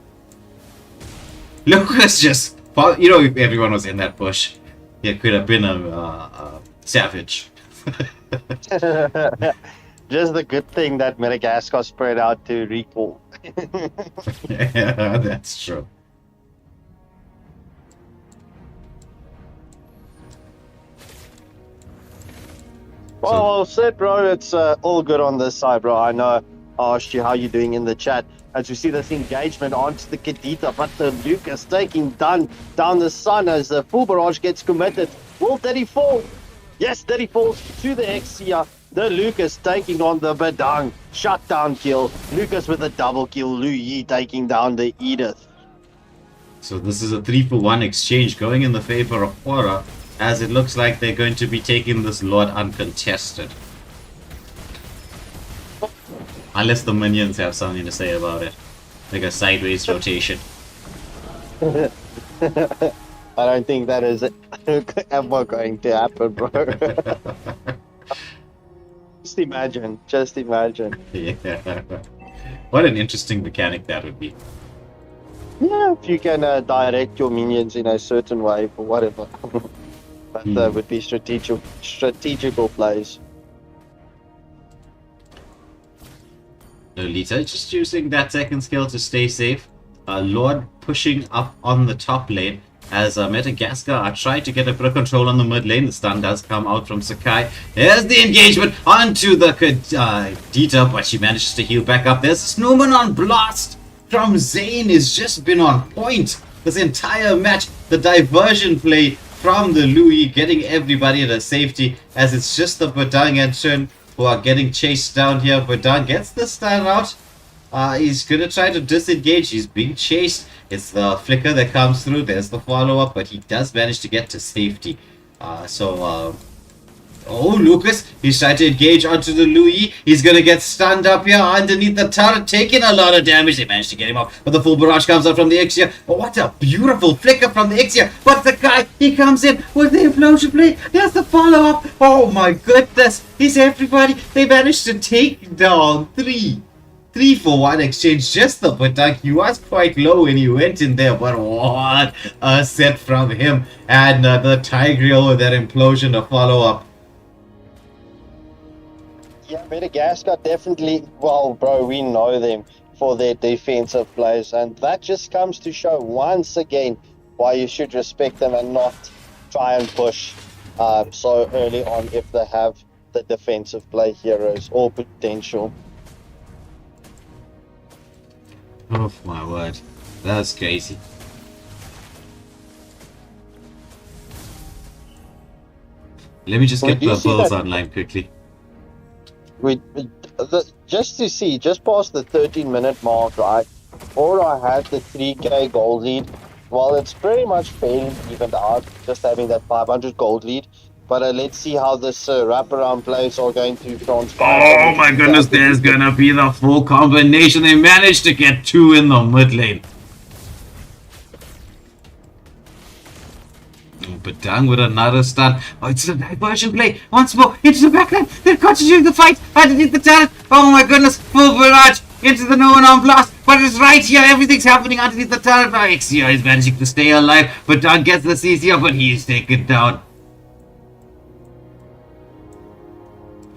Lucas just, if everyone was in that bush, it could have been a savage. Just the good thing that Madagascar spread out to recall. Yeah, that's true. Well said, bro. It's all good on this side, bro. I know I asked you how you're doing in the chat. As we see this engagement onto the Kadita, but the Lucas taking down the sun as the full barrage gets committed. Will Daddy fall? Yes, Daddy falls to the Xia. The Lucas taking on the Badang. Shutdown kill. Lucas with a double kill. Lu Yi taking down the Edith. So this is a 3-for-1 exchange going in the favor of Aura, as it looks like they're going to be taking this Lord uncontested. Unless the minions have something to say about it. Like a sideways rotation. I don't think that is ever going to happen, bro. Just imagine. Yeah. What an interesting mechanic that would be. Yeah, if you can direct your minions in a certain way for whatever. That would be strategical plays. Lolita just using that second skill to stay safe. Lord pushing up on the top lane as Madagascar are trying to get a bit of control on the mid lane. The stun does come out from Sakai. There's the engagement onto the Dita, but she manages to heal back up. There's Snowman on blast from Zane has just been on point this entire match. The diversion play from the Louis getting everybody to safety as it's just the Badang and Chun who are getting chased down here. Badang gets the stun out. He's gonna try to disengage. He's being chased. It's the flicker that comes through. There's the follow-up, but he does manage to get to safety. Oh, Lucas, he's trying to engage onto the Louis. He's gonna get stunned up here underneath the turret, taking a lot of damage. They managed to get him off, but the full barrage comes out from the Xia. Oh, what a beautiful flicker from the Xia. But the guy, he comes in with the implosion play. There's the follow-up. Oh my goodness, he's everybody. They managed to take down 3-for-1 exchange. Just the Badang, he was quite low when he went in there, but what a set from him. And the Tigreal with that implosion to follow up. Yeah, Madagascar definitely, well, bro, we know them for their defensive plays, and that just comes to show once again why you should respect them and not try and push so early on if they have the defensive play heroes or potential. Oh my word, that's crazy. Let me just get the Bulls online quickly. Just past the 13-minute mark, right? Aura had the 3k gold lead. Well, it's pretty much fairly evened out, just having that 500 gold lead. But let's see how this wraparound plays are going to transpire. Oh my goodness, there's gonna be the full combination. They managed to get 2 in the mid lane. Badang with another stun. Oh, it's a diversion play. Once more into the backline. They're continuing the fight underneath the turret. Oh my goodness. Full barrage into the no one on blast. But it's right here. Everything's happening underneath the turret. Ixia is managing to stay alive. Badang gets the CCR, but he is taken down.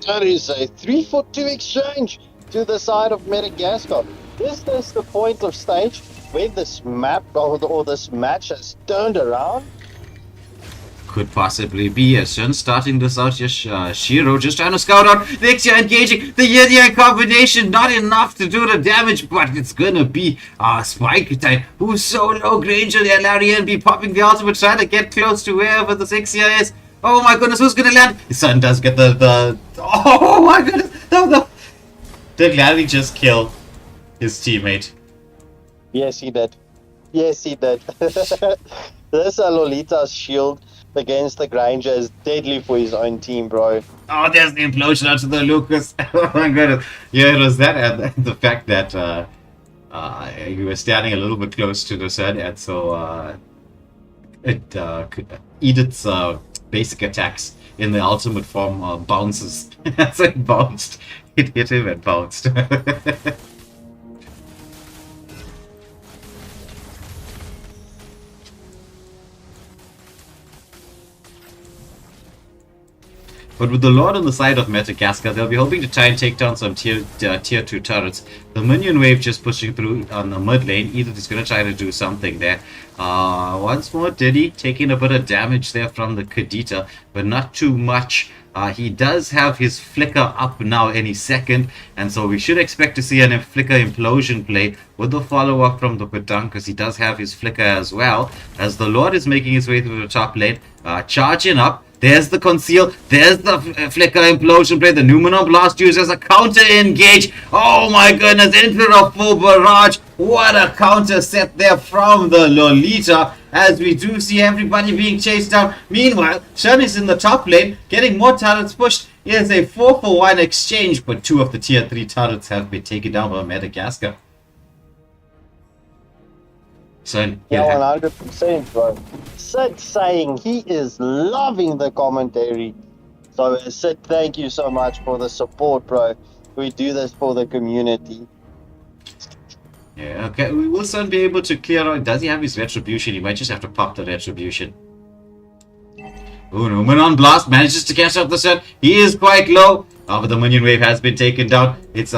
That is a 3-for-2 exchange to the side of Madagascar. Is this the point of stage where this map or this match has turned around? Could possibly be. As Shen starting this out, Shiro just trying to scout out. The Ixia engaging. The Yin combination, not enough to do the damage, but it's gonna be Spike type, who's so low. Granger and Larian be popping the ultimate, trying to get close to wherever the Ixia is. Oh my goodness, who's gonna land? His son does get the oh my goodness. No. Did Larry just kill his teammate? Yes, he did. This Lolita's shield against the Granger is deadly for his own team, bro. Oh, there's the implosion out to the Lucas. Oh my goodness. Yeah, it was that and the fact that he was standing a little bit close to the sun, and so it could eat its basic attacks in the ultimate form bounces. So it bounced. It hit him and bounced. But with the Lord on the side of Madagascar, they'll be hoping to try and take down some tier 2 turrets. The minion wave just pushing through on the mid lane. Either is going to try to do something there. Once more, Diddy taking a bit of damage there from the Kadita, but not too much. He does have his flicker up now any second, and so we should expect to see an flicker implosion play with the follow-up from the Badang, because he does have his flicker as well, as the Lord is making his way through the top lane, charging up. There's the conceal. There's the flicker implosion play. The Numenor blast used as a counter engage. Oh my goodness, into a full barrage. What a counter set there from the Lolita, as we do see everybody being chased down. Meanwhile, Shen is in the top lane, getting more turrets pushed. It is a 4-for-1 exchange, but 2 of the tier 3 turrets have been taken down by Madagascar. Son, yeah, 100%, bro. Sid saying he is loving the commentary. So, Sid, thank you so much for the support, bro. We do this for the community. Yeah, okay. Will Son be able to clear out? Does he have his retribution? He might just have to pop the retribution. Oh, Numenor blast manages to catch up the Sun. He is quite low. But the minion wave has been taken down. It's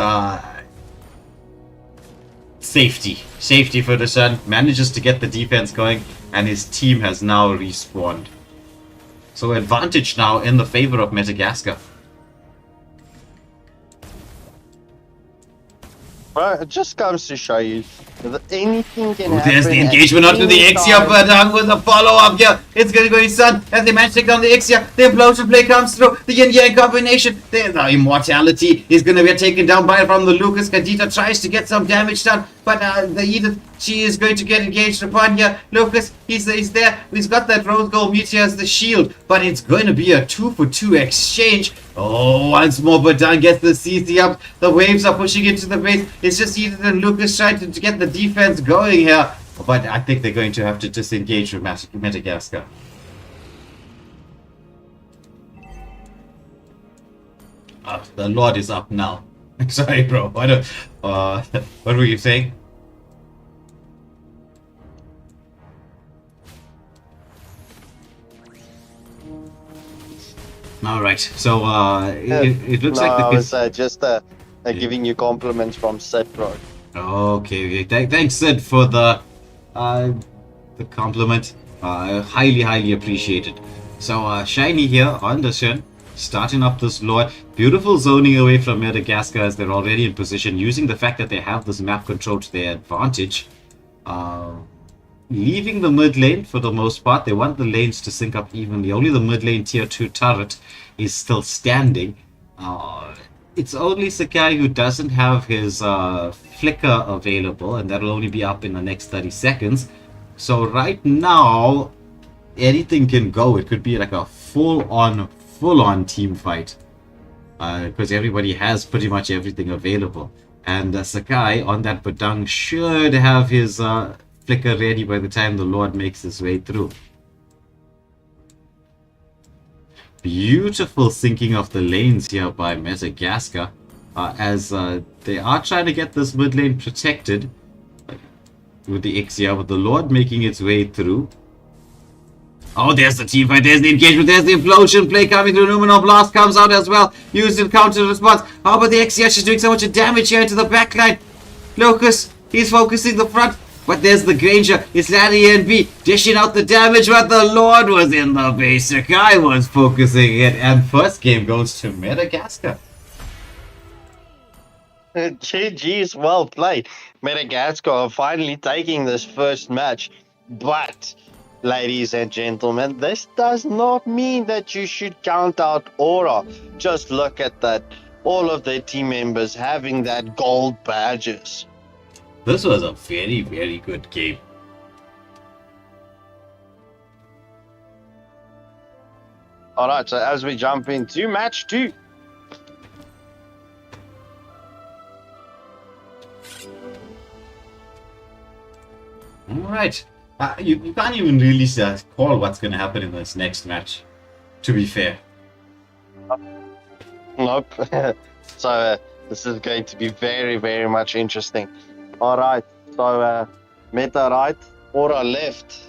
Safety for the Sun. Manages to get the defense going, and his team has now respawned. So advantage now in the favor of Madagascar. Bro, it just comes to show you that anything can happen. There's the engagement onto the Ixia, but with the follow-up here. It's going to go his Sun as they manage to take down the Ixia. The implosion play comes through. The Yin-Yang combination. There's the immortality. Is going to get taken down by from the Lucas. Kadita tries to get some damage done, but the Edith, she is going to get engaged upon here. Lucas, he's there. He's got that rose gold meteor as the shield, but it's going to be a 2-for-2 exchange. Oh, once more, Badang gets the CC up. The waves are pushing into the base. It's just Edith and Lucas trying to get the defense going here. But I think they're going to have to disengage with Madagascar. The Lord is up now. Sorry, bro. What were you saying? Alright, so it looks like the... I was just giving you compliments from Sid, bro. Okay. Thanks, Sid, for the compliment. Highly appreciated. So, Shiny here on the Shen, starting up this Lord. Beautiful zoning away from Madagascar as they're already in position, using the fact that they have this map control to their advantage. Leaving the mid lane for the most part. They want the lanes to sync up evenly. Only the mid lane tier 2 turret is still standing. It's only Sakai who doesn't have his flicker available, and that'll only be up in the next 30 seconds. So right now, anything can go. It could be like a full-on team fight, because everybody has pretty much everything available. And Sakai on that Badang should have his flicker ready by the time the Lord makes his way through. Beautiful syncing of the lanes here by Madagascar, as they are trying to get this mid lane protected with the Ixia, with the Lord making its way through. Oh, there's the team fight, there's the engagement, there's the implosion play coming through. Numenor Blast comes out as well, used in counter response. How about the Ixia? She's doing so much damage here into the backline. Lucas, he's focusing the front. But there's the Granger. It's Larry and B dishing out the damage, but the Lord was in the basic. I was focusing it, and first game goes to Madagascar. GG's well played. Madagascar are finally taking this first match. But, ladies and gentlemen, this does not mean that you should count out Aura. Just look at that. All of their team members having that gold badges. This was a very, very good game. Alright, so as we jump into match 2. Alright. You can't even really call what's going to happen in this next match, to be fair. Nope. So this is going to be very, very much interesting. Alright, so Meta right, Aura left.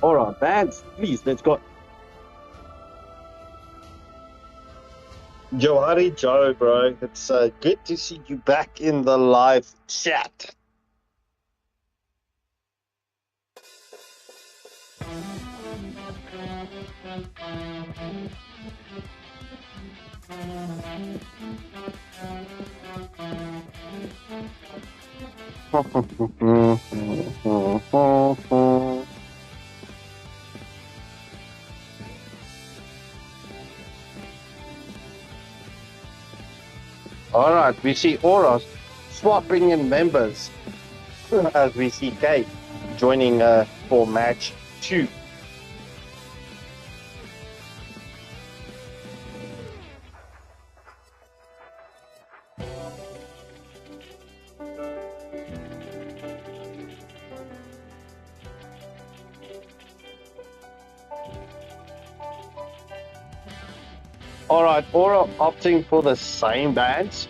Alright, bands, please, let's go. Johari Joe, bro. It's good to see you back in the live chat. Alright, we see Aura swapping in members as we see Kate joining for match 2. Alright, Aura opting for the same bands.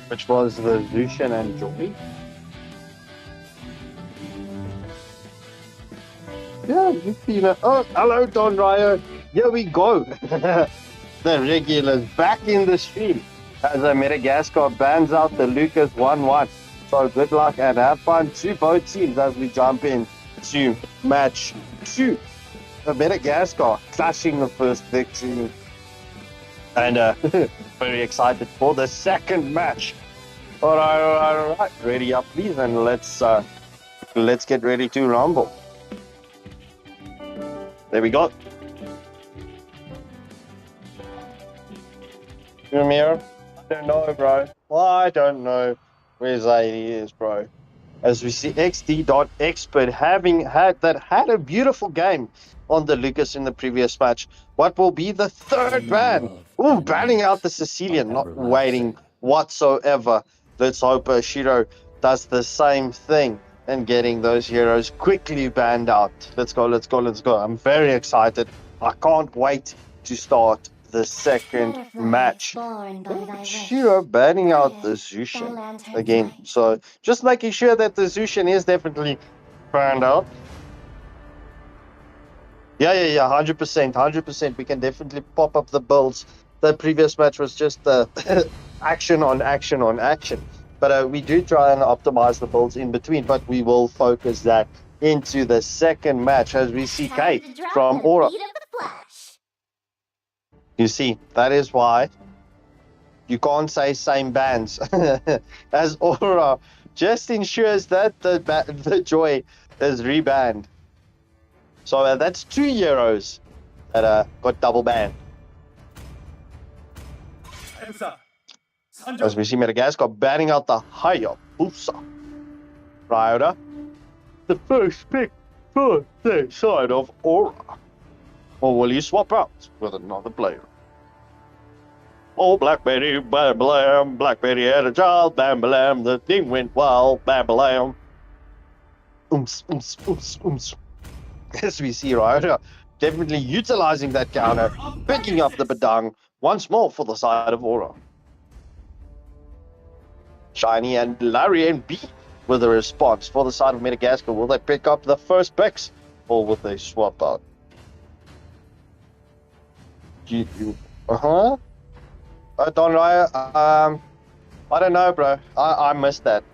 Which was the Lucian and Joey. Yeah, you feel it. Oh, hello, Don Ryo. Here we go. The regulars back in the stream as Madagascar bans out the Lucas 1-1. So good luck and have fun to both teams as we jump in to match 2. Madagascar clashing the first victory. And very excited for the second match. All right. Ready up, please, and let's get ready to rumble. There we go. Premier, I don't know, bro. I don't know where Zadie is, bro. As we see XD.expert had a beautiful game on the Lucas in the previous match. What will be the third ban? Ooh, banning out the Sicilian, not waiting whatsoever. Let's hope Shiro does the same thing and getting those heroes quickly banned out. Let's go. I'm very excited. I can't wait to start the second match. Shiro banning out the Zushin again. So just making sure that the Zushin is definitely banned out. Yeah, 100%, 100%. We can definitely pop up the builds. The previous match was just action on action on action. But we do try and optimize the builds in between, but we will focus that into the second match as we see Kate from Aura. You see, that is why you can't say same bands as Aura. Just ensures that the Joy is rebanned. So that's 2 euros that got double banned. As we see Madagascar banning out the Hayabusa. Ryota, the first pick for the side of Aura. Or will you swap out with another player? Oh, Blackberry, bam, blam, Blackberry had a child, bam, blam, the thing went wild, bam, blam. Ooms, ooms, ooms, ooms. As we see Ryota definitely utilizing that counter, picking up the Badang once more for the side of Aura. Shiny and Larry and B with a response for the side of Madagascar. Will they pick up the first picks or will they swap out? Don Raya, I don't know, bro. I missed that.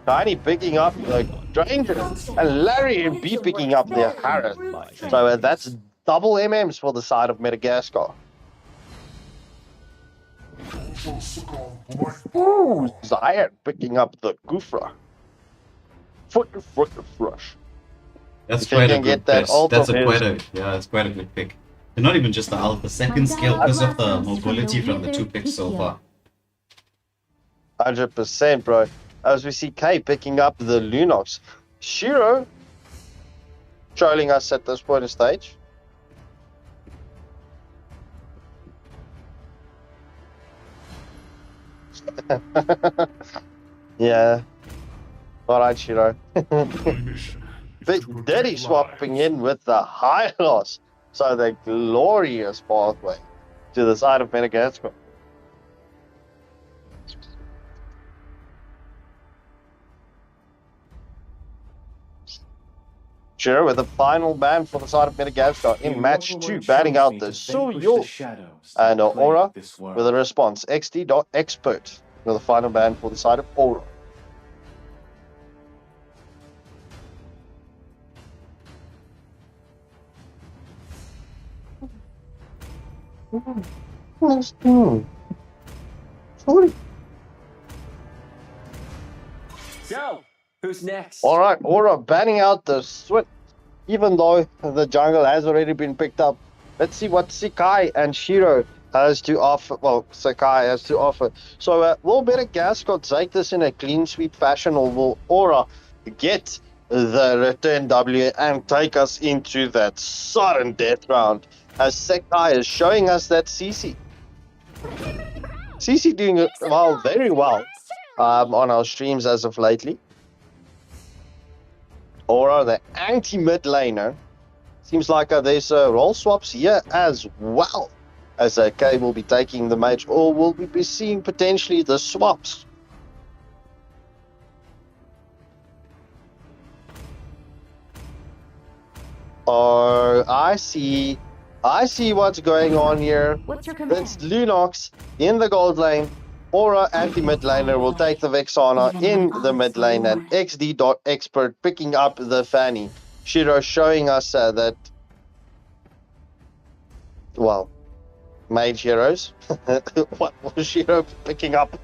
Shiny picking up the Stranger and Larry and B picking up their Harris. So that's double MMs for the side of Madagascar. Ooh, Zion picking up the Gufra. Foot rush. That's If you quite a can get good that pick. ult That's of his, that's quite a good pick. And not even just the ult, the second skill because of the mobility from the 2 picks so far. 100%, bro. As we see K picking up the Lunox. Shiro trolling us at this point of stage. Yeah. Alright, Shiro. Big Daddy swapping in with the high loss. So the glorious pathway to the side of Madagascar. Shiro with the final ban for the side of Madagascar in match 2, batting out the Suyo and Aura with a response. XD.expert with the final ban for the side of Aura. Sorry. So, who's next? All right, Aura banning out the Swit, even though the jungle has already been picked up. Let's see what Sakai and Shiro has to offer. Well, Sakai has to offer. So, will Madagascar take this in a clean sweep fashion, or will Aura get the return W and take us into that sudden death round? As Sakai is showing us that CC doing well, very well on our streams as of lately. Aura, the anti-mid laner. Seems like there's role swaps here as well. As K will be taking the mage, or will we be seeing potentially the swaps? Oh, I see what's going on here. What's your command? It's Lunox in the gold lane. Aura anti-mid laner will take the Vexana in the mid lane, and XD.expert picking up the Fanny. Shiro showing us that, well, mage heroes. What was Shiro picking up?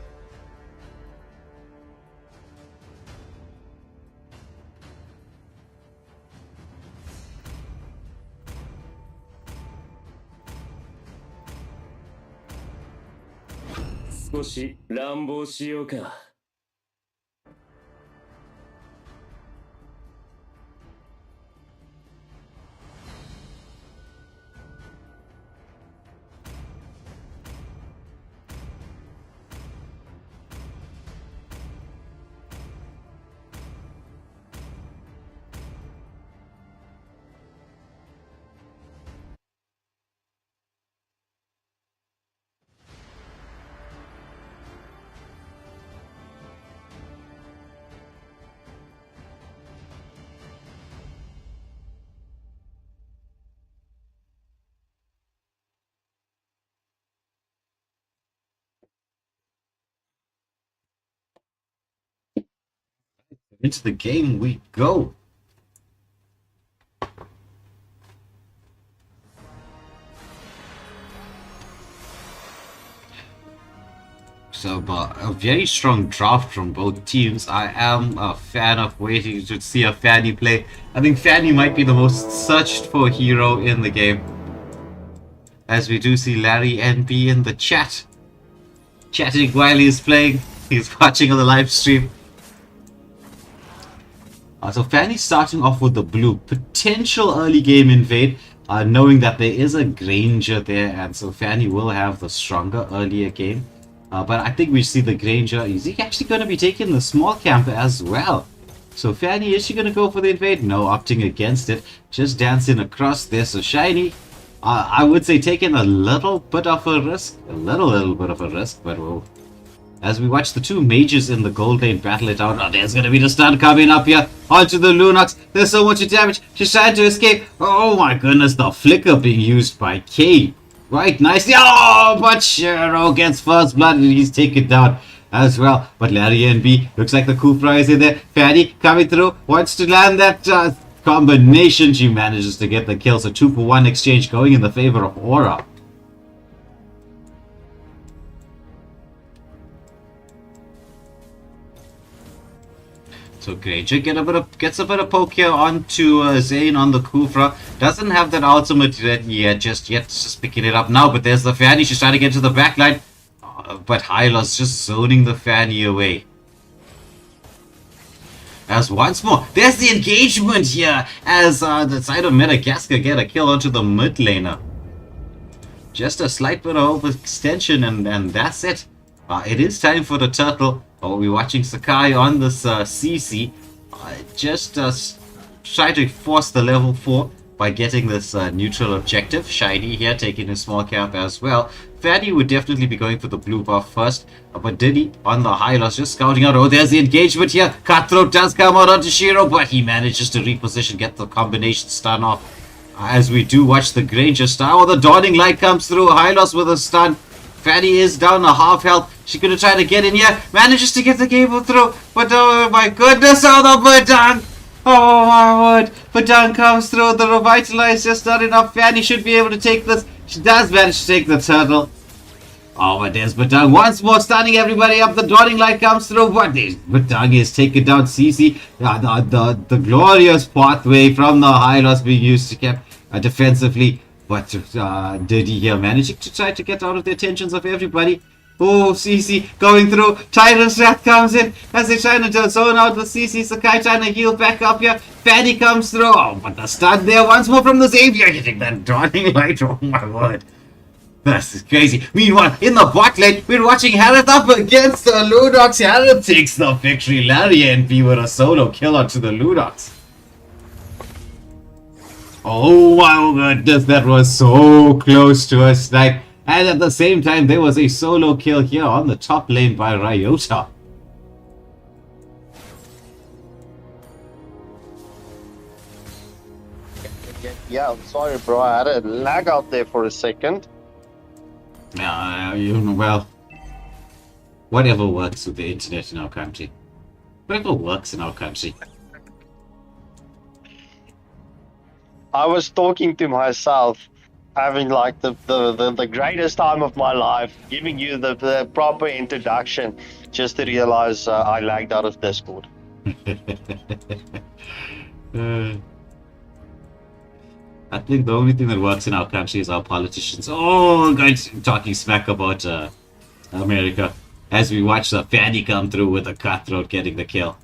Into the game we go. So, a very strong draft from both teams. I am a fan of waiting to see a Fanny play. I think Fanny might be the most searched for hero in the game. As we do see Larry NB in the chat. Chatting while he's playing. He's watching on the live stream. So Fanny's starting off with the blue. Potential early game invade. Knowing that there is a Granger there. And so Fanny will have the stronger earlier game. But I think we see the Granger. Is he actually going to be taking the small camp as well? So Fanny, is she going to go for the invade? No, opting against it. Just dancing across there. So Shiny, I would say taking a little bit of a risk. A little bit of a risk. But we'll, as we watch the two mages in the gold lane battle it out. Oh, there's going to be the stun coming up here. Onto the Lunox. There's so much damage. She's trying to escape. Oh my goodness, the flicker being used by K. Right, nicely. Oh, but Shiro gets first blood and he's taken down as well. But Larry NB looks like the Kufra is in there. Fanny coming through, wants to land that combination. She manages to get the kill. So 2-for-1 exchange going in the favor of Aura. So Granger gets a bit of poke here onto Zane on the Kufra. Doesn't have that ultimate yet, just picking it up now. But there's the Fanny. She's trying to get to the backline. But Hylos just zoning the Fanny away. As once more, there's the engagement here. As the side of Madagascar get a kill onto the mid laner. Just a slight bit of overextension and that's it. It is time for the turtle. We're watching Sakai on this CC. Just try to force the level 4 by getting this neutral objective. Shiny here taking a small camp as well. Fanny would definitely be going for the blue buff first. But Diddy on the high loss just scouting out. Oh, there's the engagement here. Cutthroat does come out onto Shiro, but he manages to reposition, get the combination stun off. As we do watch the Granger star. Oh, the dawning light comes through. High loss with a stun. Fanny is down to half health. She's going to try to get in here. Manages to get the cable through. But oh my goodness. Oh, the Badang. Oh my word. Badang comes through. The revitalize just not enough. Fanny should be able to take this. She does manage to take the turtle. Oh, but there's Badang once more stunning everybody up. The dawning light comes through. But Badang is taken down. CC. The glorious pathway from the high loss being used to keep defensively. But Diddy here managing to try to get out of the attentions of everybody. Oh, CC going through. Tyrant's Wrath comes in as they're trying to zone out the CC. Sakai trying to heal back up here. Fanny comes through. Oh, but the stun there once more from the Xavier. Hitting that dawning light. Oh my word. This is crazy. Meanwhile, in the bot lane, we're watching Harith up against the Lunox. Harith takes the victory. Larry and B with a solo kill onto the Lunox. Oh my goodness, that was so close to a snipe. And at the same time, there was a solo kill here on the top lane by Ryota. Yeah, I'm sorry, bro. I had a lag out there for a second. You know, well, whatever works with the internet in our country. Whatever works in our country. I was talking to myself, having like the greatest time of my life, giving you the proper introduction, just to realize I lagged out of Discord. I think the only thing that works in our country is our politicians. Oh, guys, talking smack about America. As we watch the Fanny come through with a cutthroat getting the kill.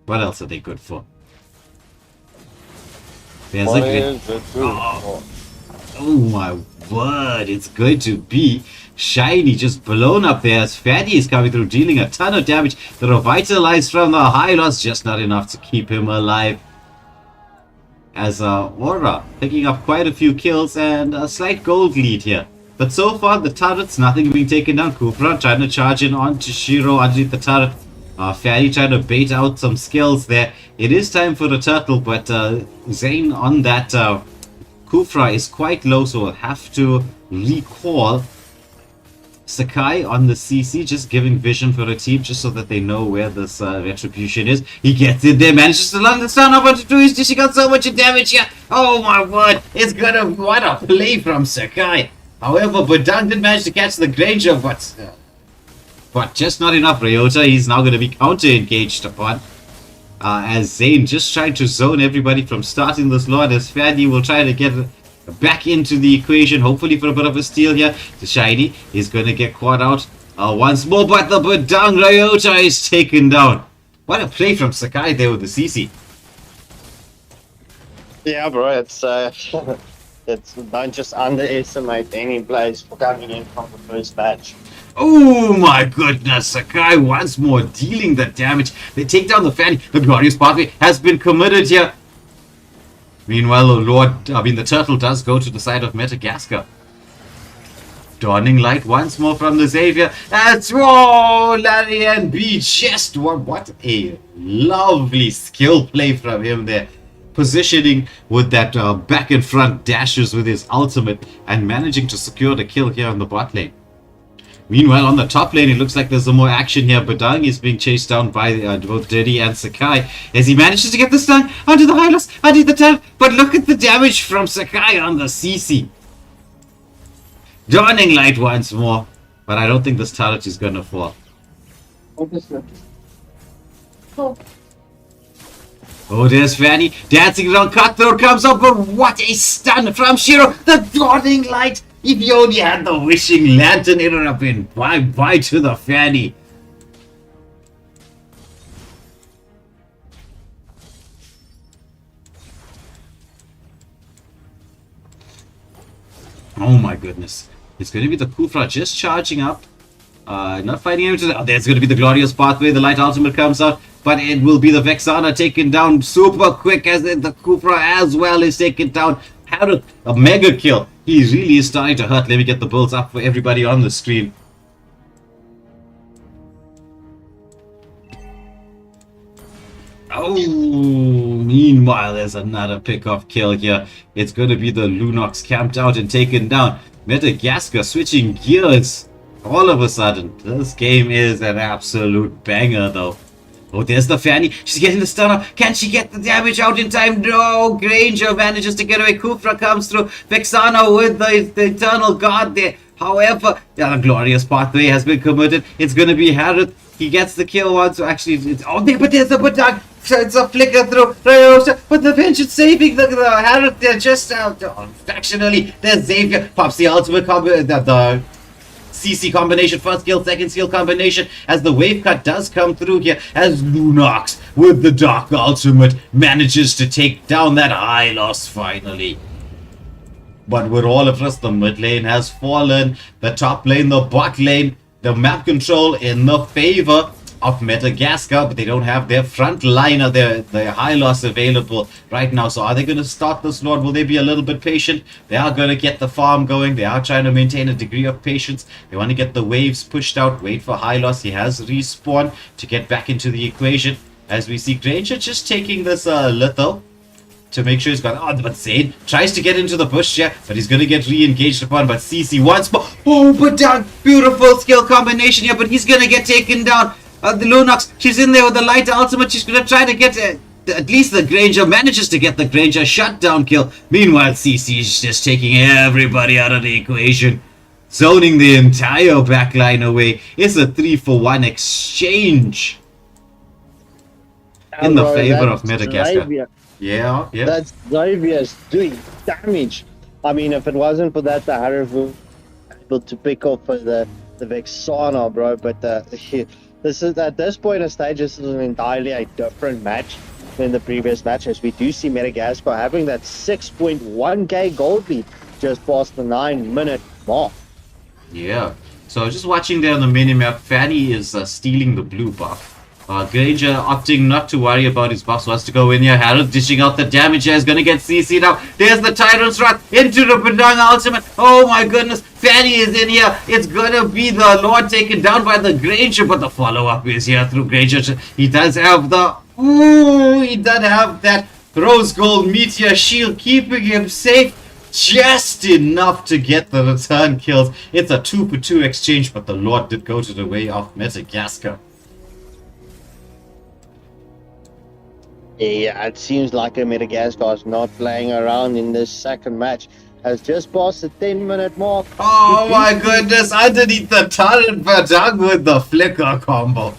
What else are they good for? There's a great... Oh my word, it's going to be Shiny just blown up there as Fanny is coming through, dealing a ton of damage. The revitalize from the high loss, just not enough to keep him alive. As Aura picking up quite a few kills and a slight gold lead here. But so far, the turrets, nothing being taken down. Kufra trying to charge in onto Shiro underneath the turret. Fanny trying to bait out some skills there. It is time for the turtle, but Zane on that Kufra is quite low, so we'll have to recall. Sakai on the CC, just giving vision for a team, just so that they know where this retribution is. He gets in there, manages to land the stun up onto two. He's dishing out so much damage here. Oh my word! It's gonna what a play from Sakai. However, Badang did manage to catch the Granger, but just not enough. Ryota, he's now going to be counter-engaged upon. As Zane just trying to zone everybody from starting this Lord, as Fanny will try to get back into the equation, hopefully for a bit of a steal here. The Shiny is going to get caught out once more, but the Badang Ryota is taken down. What a play from Sakai there with the CC. Yeah, bro, it's don't just underestimate any plays for coming in from the first match. Oh my goodness, Sakai once more dealing the damage. They take down the Fanny. The glorious pathway has been committed here. Meanwhile, the turtle does go to the side of Madagascar. Dawning light once more from the Xavier. That's Larry and B. Just what a lovely skill play from him there. Positioning with that back and front dashes with his ultimate and managing to secure the kill here on the bot lane. Meanwhile, on the top lane, it looks like there's some more action here. Badang is being chased down by both Diddy and Sakai as he manages to get the stun onto the Hylos, onto the turret. But look at the damage from Sakai on the CC. Dawning light once more, but I don't think this turret is going to fall. Oh, there's Fanny dancing around. Cutthroat comes up, but what a stun from Shiro. The dawning light. If you only had the wishing lantern, it would have been bye-bye to the Fanny. Oh my goodness. It's going to be the Kufra just charging up. Not fighting him to the... Oh, there's going to be the glorious pathway. The light ultimate comes out. But it will be the Vexana taken down super quick as the Kufra as well is taken down. Had a mega kill. He really is starting to hurt. Let me get the builds up for everybody on the screen. Oh, meanwhile, there's another pick-off kill here. It's going to be the Lunox camped out and taken down. Madagascar switching gears. All of a sudden, this game is an absolute banger, though. Oh, there's the Fanny. She's getting the stunner. Can she get the damage out in time? No. Granger manages to get away. Kufra comes through. Vexana with the Eternal God there. However, the glorious pathway has been committed. It's going to be Harith. He gets the kill once. Actually, but there's the Badang. It's a flicker through. But the Vengeance saving the Harith there just out. Fractionally, there's Xavier. Pops the ultimate combo. The CC combination, first skill, second skill combination, as the wave cut does come through here, as Lunox with the Dark Ultimate manages to take down that Hylos finally. But with all of us, the mid lane has fallen, the top lane, the bot lane, the map control in the favor of Madagascar, but they don't have their front liner, their Hylos available right now. So are they going to start this Lord? Will they be a little bit patient? They are going to get the farm going. They are trying to maintain a degree of patience. They want to get the waves pushed out, wait for Hylos. He has respawned to get back into the equation. As we see Granger just taking this Litho to make sure he's got... Oh, but Zane tries to get into the bush, yeah, but he's going to get re-engaged upon. But CC once more. Oh, but down. Beautiful skill combination here, but he's going to get taken down. The Lunox, she's in there with the light ultimate. She's going to try to get at least the Granger. Manages to get the Granger shutdown kill. Meanwhile, CC is just taking everybody out of the equation. Zoning the entire backline away. It's a 3-for-1 exchange. In the favor of Madagascar. Xavier. Yeah. That's Xavier's doing damage. I mean, if it wasn't for that, the Harith would be able to pick off the Vexana, bro. But this is at this point in stage, this is an entirely a different match than the previous match, as we do see Madagascar having that 6.1k gold lead just past the 9-minute mark. Yeah. So just watching there on the minimap, Fanny is stealing the blue buff. Granger opting not to worry about his buffs, wants to go in here. Harold dishing out the damage here, is going to get CC'd out. There's the Tyrant's Wrath into the Badang ultimate. Oh my goodness, Fanny is in here. It's going to be the Lord taken down by the Granger, but the follow-up is here through Granger. He does have the... Ooh, he does have that Rose Gold Meteor Shield keeping him safe. just enough to get the return kills. It's a 2-for-2 exchange, but the Lord did go to the way of Madagascar. Yeah, it seems like Madagascar is not playing around in this second match. Has just passed the 10-minute mark. Oh my goodness, underneath the turret, Badang with the flicker combo.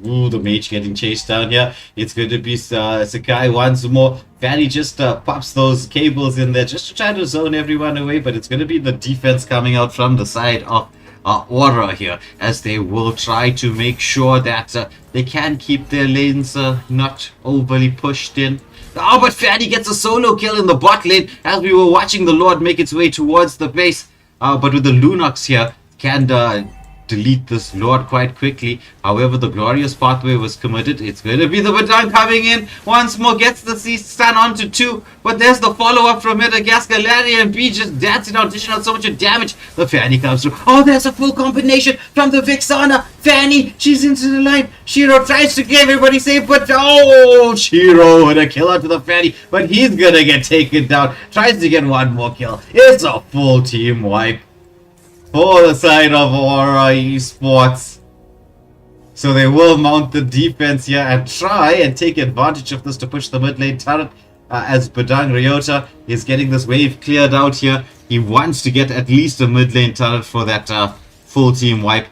Ooh, the mage getting chased down here. It's going to be Sakai once more. Fanny just pops those cables in there just to try to zone everyone away, but it's going to be the defense coming out from the side of Aura here, as they will try to make sure that they can keep their lanes not overly pushed in. Oh, but Fanny gets a solo kill in the bot lane as we were watching the Lord make its way towards the base. But with the Lunox here, can delete this Lord quite quickly. However, the glorious pathway was committed. It's going to be the Badang coming in once more, gets the C stun onto 2, but there's the follow-up from Madagascar. Larry and B just dancing out, dishing out so much damage. The Fanny comes through. Oh, there's a full combination from the Vixana. Fanny, she's into the line. Shiro tries to get everybody safe, but oh, Shiro with a kill out to the Fanny, but he's gonna get taken down. Tries to get one more kill. It's a full team wipe for the side of Aura Esports. So they will mount the defense here and try and take advantage of this to push the mid lane turret, as Badang Ryota is getting this wave cleared out here. He wants to get at least a mid lane turret for that full team wipe,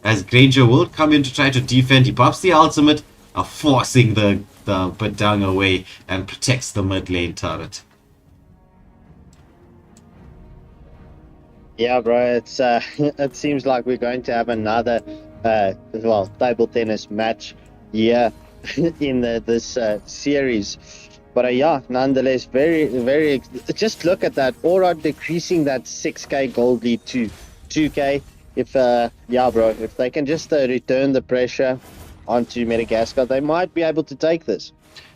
as Granger will come in to try to defend. He pops the ultimate, forcing the Badang away, and protects the mid lane turret. Yeah, bro, it's it seems like we're going to have another table tennis match here in this series. But yeah, nonetheless, very just look at that. Aura decreasing that 6k gold lead to 2k. If yeah, bro, if they can just return the pressure onto Madagascar, they might be able to take this.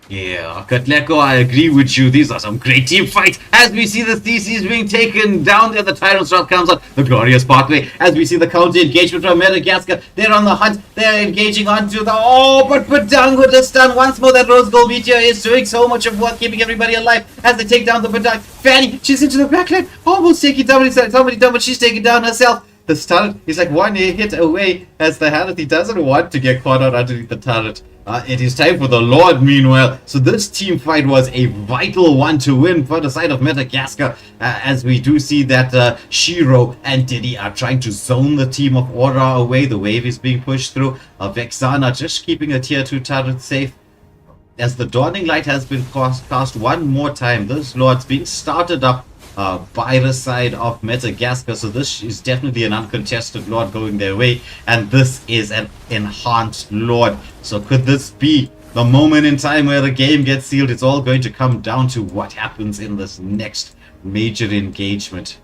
Yeah, Katleko, I agree with you. These are some great team fights. As we see the theses being taken down there, the Tyrant's Wrath comes out, the glorious pathway. As we see the counter engagement from Madagascar, they're on the hunt. They're engaging onto the... Oh, but Badang with the stun. Once more, that Rose Gold Meteor is doing so much of work, keeping everybody alive as they take down the Badang. Fanny, she's into the backline. Almost taking down somebody down, but she's taking down herself. The turret is like one hit away, as the Hanathi doesn't want to get caught out underneath the turret. It is time for the Lord, meanwhile. So this team fight was a vital one to win for the side of Madagascar, as we do see that Shiro and Diddy are trying to zone the team of Aura away. The wave is being pushed through. Vexana just keeping a tier 2 turret safe, as the Dawning Light has been cast one more time. This Lord's being started up by the side of Madagascar, so this is definitely an uncontested Lord going their way, and this is an enhanced Lord. So could this be the moment in time where the game gets sealed? It's all going to come down to what happens in this next major engagement.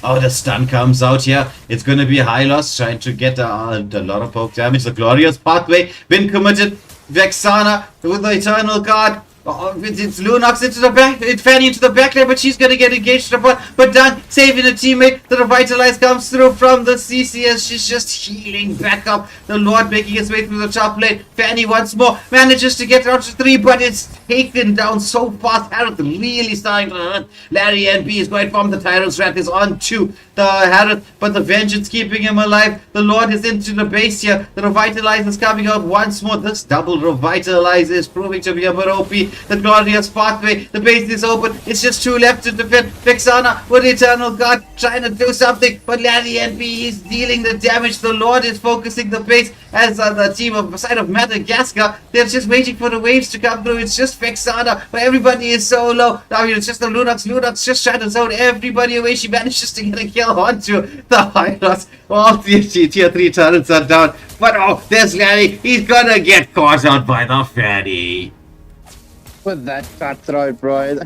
Oh, the stun comes out here. It's going to be Hylos trying to get a lot of poke damage. The glorious pathway been committed. Vexana with the Eternal Guard. It's Lunox into the back, Fanny into the back there, but she's gonna get engaged upon. But Dan saving a teammate. The Revitalize comes through from the CC as she's just healing back up. The Lord making his way through the top lane. Fanny once more manages to get out to 3, but it's taken down so fast. Harith really starting to hurt. Larry NB is going from the Tyrant's Wrath is on to the Harith, but the Vengeance keeping him alive. The Lord is into the base here. The Revitalize is coming out once more. This double Revitalize is proving to be a Mlbb. The glorious pathway, the base is open. It's just 2 left to defend. Vexana with Eternal Guard trying to do something, but Larry NB is dealing the damage. The Lord is focusing the base, as the team of side of Madagascar, they're just waiting for the waves to come through. It's just Vexana, but everybody is so low. Now it's just the Lunox. Lunox just trying to zone everybody away. She manages to get a kill onto the Hylos. All the tier 3 turrets are down, but oh, there's Larry. He's gonna get caught out by the Fanny. With that cutthroat, bro.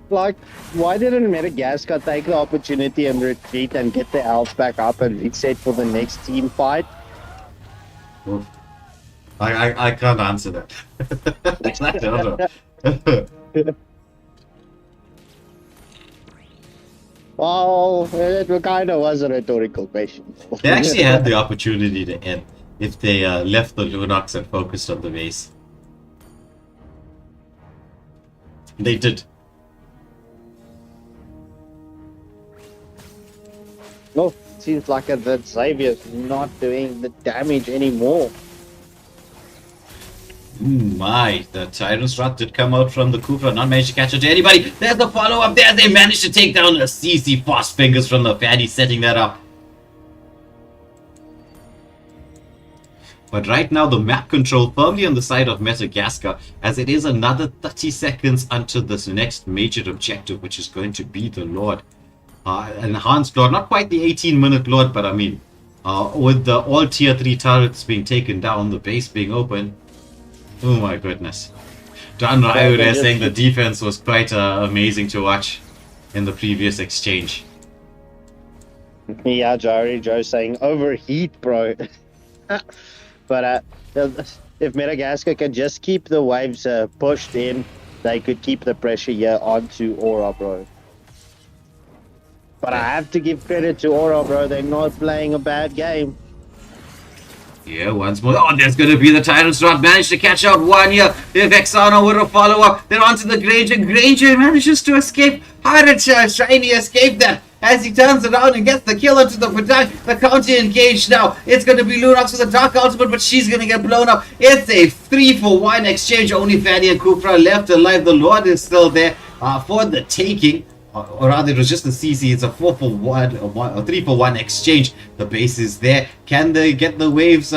Like, why didn't Madagascar take the opportunity and retreat and get the elves back up and reset for the next team fight? I can't answer that. I don't know. Well, it kind of was a rhetorical question. They actually had the opportunity to end if they left the Lunox and focused on the base. They did. No, it seems like that Xavier's not doing the damage anymore. My, the Tyrant's Wrath did come out from the Kufra, not managed to catch up to anybody. There's the follow-up there. They managed to take down a CC fast fingers from the fatty, setting that up. But right now, the map control firmly on the side of Madagascar, as it is another 30 seconds until this next major objective, which is going to be the Lord. Enhanced Lord, not quite the 18-minute Lord, but I mean, with the all tier 3 turrets being taken down, the base being open. Oh my goodness. Don Ryu there saying the defense was quite amazing to watch in the previous exchange. Yeah, Joe saying overheat, bro. But if Madagascar can just keep the waves pushed in, they could keep the pressure here onto Aura, bro. But I have to give credit to Aura, bro. They're not playing a bad game. Yeah, once more. Oh, there's going to be the Tyrant's Rod. Managed to catch out one here. If Exano with a follow-up, then onto the Granger. Granger manages to escape. How did Shiny escape that? As he turns around and gets the kill onto the Badai. The counter engaged now. It's going to be Lunox with a Dark Ultimate, but she's going to get blown up. It's a 3-for-1 exchange. Only Fanny and Kufra left alive. The Lord is still there for the taking. Or rather, it was just the CC. It's a 4-for-1, a 3-for-1 exchange. The base is there. Can they get the waves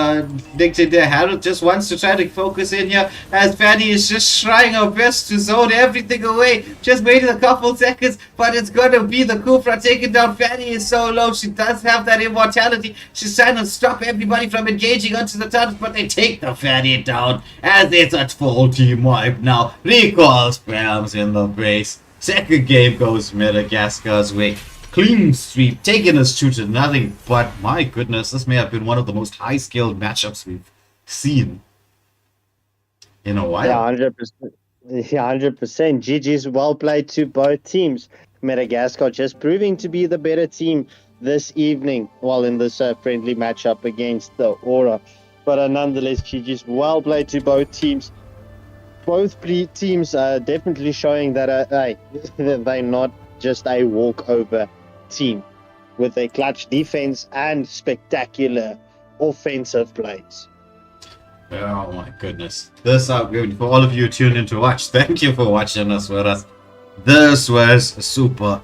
dictated there? Harold just wants to try to focus in here, as Fanny is just trying her best to zone everything away. Just waited a couple seconds, but it's going to be the Kufra taking down. Fanny is so low. She does have that immortality. She's trying to stop everybody from engaging onto the turret, but they take the Fanny down, as it's a full team wipe now. Recall spams in the base. Second game goes Madagascar's way. Clean sweep, taking us 2-0. But my goodness, this may have been one of the most high-skilled matchups we've seen in a while. Yeah, 100%. Yeah, 100%. GG's well played to both teams. Madagascar just proving to be the better team this evening, while in this friendly matchup against the Aura. But nonetheless, GG's well played to both teams. Both teams are definitely showing that they're not just a walkover team, with a clutch defense and spectacular offensive plays. Oh my goodness. This for all of you tuned in to watch, thank you for watching us with us. This was super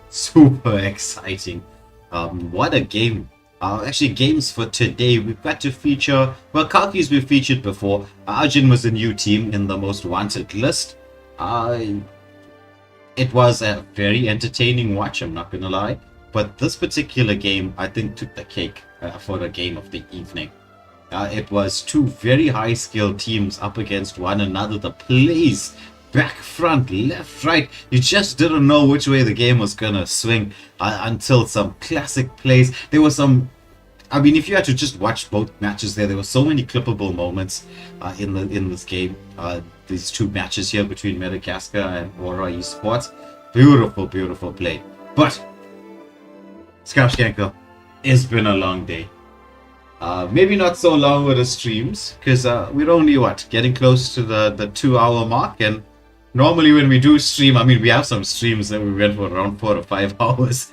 exciting. What a game. Actually, games for today, we've got to feature, well, Kalki's we've featured before. Arjun was a new team in the most wanted list. It was a very entertaining watch, I'm not gonna lie. But this particular game, I think, took the cake for the game of the evening. It was two very high-skilled teams up against one another. The plays, back, front, left, right. You just didn't know which way the game was gonna swing until some classic plays. There were some, I mean, if you had to just watch both matches there were so many clippable moments in this game. These two matches here between Madagascar and Aura Esports. Beautiful play. But, Skarpskenko, it's been a long day. Maybe not so long with the streams, because we're only, getting close to the 2-hour mark, and normally when we do stream, I mean, we have some streams that we went for around 4 to 5 hours.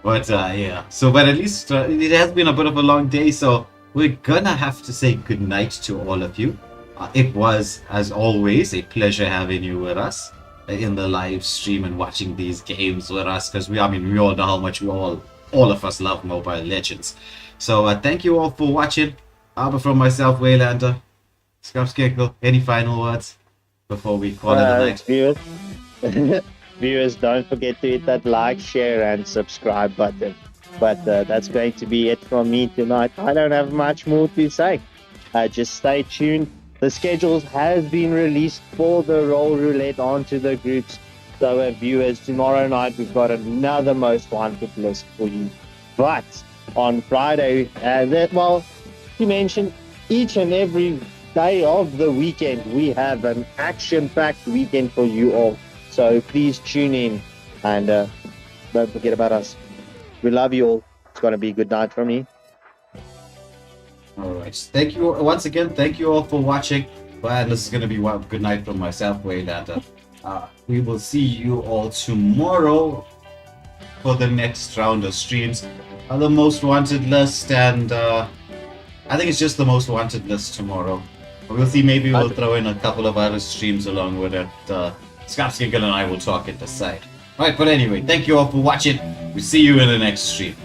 But yeah, so but at least it has been a bit of a long day, so we're gonna have to say goodnight to all of you. It was, as always, a pleasure having you with us in the live stream and watching these games with us, because we all know how much all of us love Mobile Legends. So thank you all for watching. But from myself, Waylander, Skarpskenko, any final words before we call it a night? Viewers, don't forget to hit that like, share, and subscribe button. But that's going to be it from me tonight. I don't have much more to say. Just stay tuned. The schedules has been released for the Roll Roulette onto the groups. So viewers, tomorrow night we've got another most wanted list for you. But on Friday, you mentioned each and every day of the weekend we have an action-packed weekend for you all. So please tune in And don't forget about us. We love you all. It's going to be a good night from me. Alright. Thank you once again. Thank you all for watching. And this is going to be one good night from myself, Wade. And we will see you all tomorrow for the next round of streams. The most wanted list, and I think it's just the most wanted list tomorrow. We'll see, maybe we'll throw in a couple of other streams along with it. Skapskinkle and I will talk and decide. Alright, but anyway, thank you all for watching. We'll see you in the next stream.